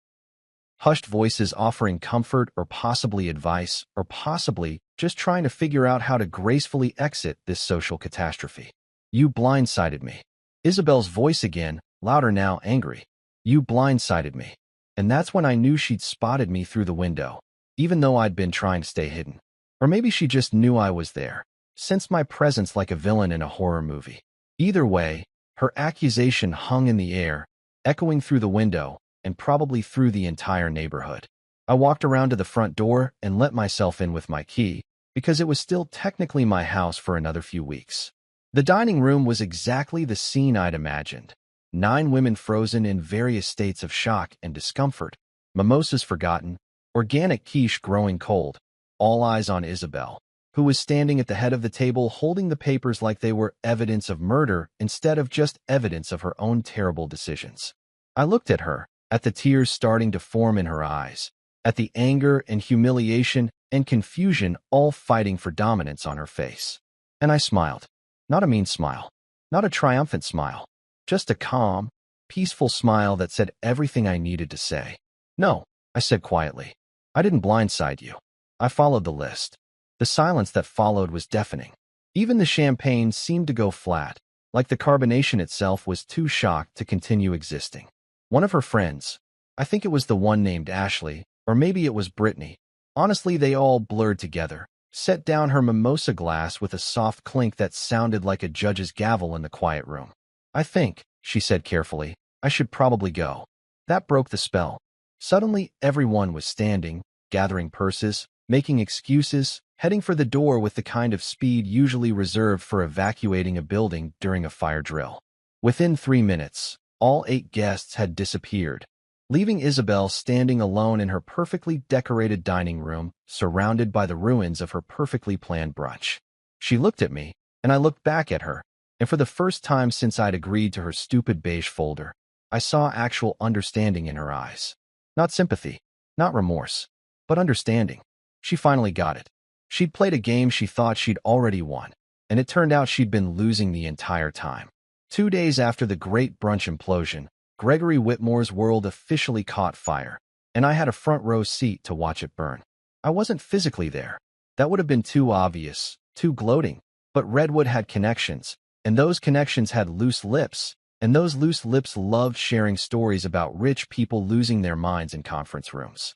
Hushed voices offering comfort or possibly advice or possibly just trying to figure out how to gracefully exit this social catastrophe. You blindsided me. Isabel's voice again, louder now, angry. You blindsided me. And that's when I knew she'd spotted me through the window, even though I'd been trying to stay hidden. Or maybe she just knew I was there, sensed my presence like a villain in a horror movie. Either way, her accusation hung in the air, echoing through the window, and probably through the entire neighborhood. I walked around to the front door and let myself in with my key, because it was still technically my house for another few weeks. The dining room was exactly the scene I'd imagined. 9 women frozen in various states of shock and discomfort, mimosas forgotten, organic quiche growing cold, all eyes on Isabel, who was standing at the head of the table holding the papers like they were evidence of murder instead of just evidence of her own terrible decisions. I looked at her, at the tears starting to form in her eyes, at the anger and humiliation and confusion all fighting for dominance on her face. And I smiled. Not a mean smile. Not a triumphant smile. Just a calm, peaceful smile that said everything I needed to say. No, I said quietly. I didn't blindside you. I followed the list. The silence that followed was deafening. Even the champagne seemed to go flat, like the carbonation itself was too shocked to continue existing. One of her friends, I think it was the one named Ashley, or maybe it was Brittany, honestly they all blurred together, set down her mimosa glass with a soft clink that sounded like a judge's gavel in the quiet room. I think, she said carefully, I should probably go. That broke the spell. Suddenly, everyone was standing, gathering purses, making excuses, heading for the door with the kind of speed usually reserved for evacuating a building during a fire drill. Within 3 minutes, all 8 guests had disappeared, leaving Isabel standing alone in her perfectly decorated dining room, surrounded by the ruins of her perfectly planned brunch. She looked at me, and I looked back at her, and for the first time since I'd agreed to her stupid beige folder, I saw actual understanding in her eyes. Not sympathy, not remorse, but understanding. She finally got it. She'd played a game she thought she'd already won, and it turned out she'd been losing the entire time. 2 days after the great brunch implosion, Gregory Whitmore's world officially caught fire, and I had a front-row seat to watch it burn. I wasn't physically there. That would have been too obvious, too gloating. But Redwood had connections, and those connections had loose lips, and those loose lips loved sharing stories about rich people losing their minds in conference rooms.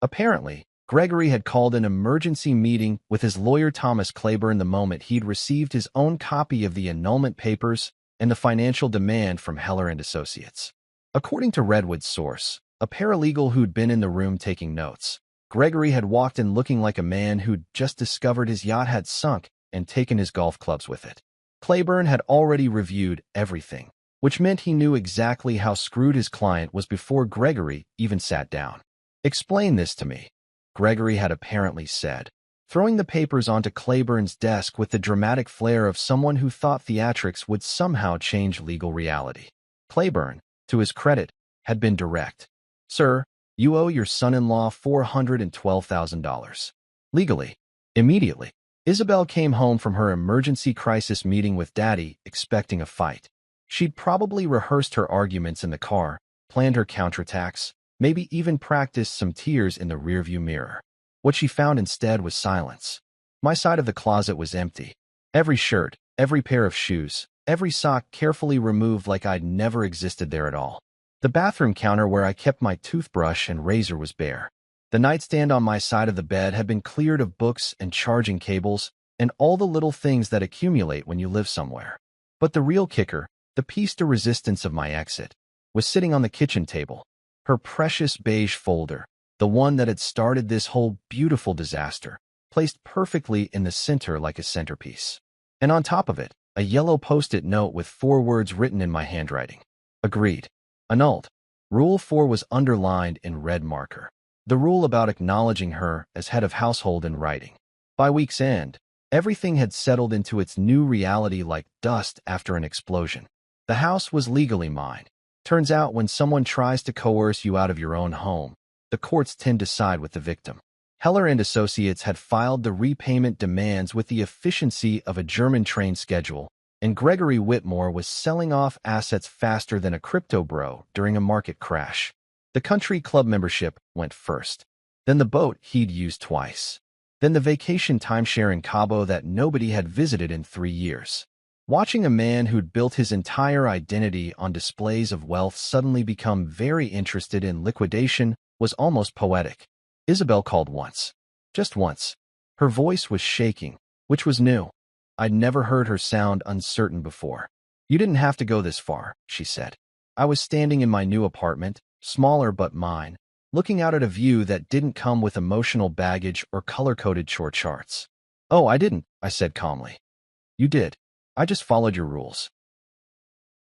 Apparently, Gregory had called an emergency meeting with his lawyer Thomas Claiborne the moment he'd received his own copy of the annulment papers and the financial demand from Heller and Associates. According to Redwood's source, a paralegal who'd been in the room taking notes, Gregory had walked in looking like a man who'd just discovered his yacht had sunk and taken his golf clubs with it. Claiborne had already reviewed everything, which meant he knew exactly how screwed his client was before Gregory even sat down. "Explain this to me," Gregory had apparently said, throwing the papers onto Claiborne's desk with the dramatic flair of someone who thought theatrics would somehow change legal reality. Claiborne, to his credit, had been direct. "Sir, you owe your son-in-law $412,000. Legally. Immediately." Isabel came home from her emergency crisis meeting with Daddy, expecting a fight. She'd probably rehearsed her arguments in the car, planned her counterattacks, maybe even practiced some tears in the rearview mirror. What she found instead was silence. My side of the closet was empty. Every shirt, every pair of shoes, every sock carefully removed like I'd never existed there at all. The bathroom counter where I kept my toothbrush and razor was bare. The nightstand on my side of the bed had been cleared of books and charging cables and all the little things that accumulate when you live somewhere. But the real kicker, the piece de resistance of my exit, was sitting on the kitchen table. Her precious beige folder, the one that had started this whole beautiful disaster, placed perfectly in the center like a centerpiece. And on top of it, a yellow post-it note with 4 words written in my handwriting. Agreed. Annulled. Rule 4 was underlined in red marker. The rule about acknowledging her as head of household in writing. By week's end, everything had settled into its new reality like dust after an explosion. The house was legally mine. Turns out when someone tries to coerce you out of your own home, the courts tend to side with the victim. Heller and Associates had filed the repayment demands with the efficiency of a German train schedule, and Gregory Whitmore was selling off assets faster than a crypto bro during a market crash. The country club membership went first, then the boat he'd used twice, then the vacation timeshare in Cabo that nobody had visited in 3 years. Watching a man who'd built his entire identity on displays of wealth suddenly become very interested in liquidation was almost poetic. Isabel called once. Just once. Her voice was shaking, which was new. I'd never heard her sound uncertain before. "You didn't have to go this far," she said. I was standing in my new apartment, smaller but mine, looking out at a view that didn't come with emotional baggage or color-coded chore charts. "Oh, I didn't," I said calmly. "You did. I just followed your rules."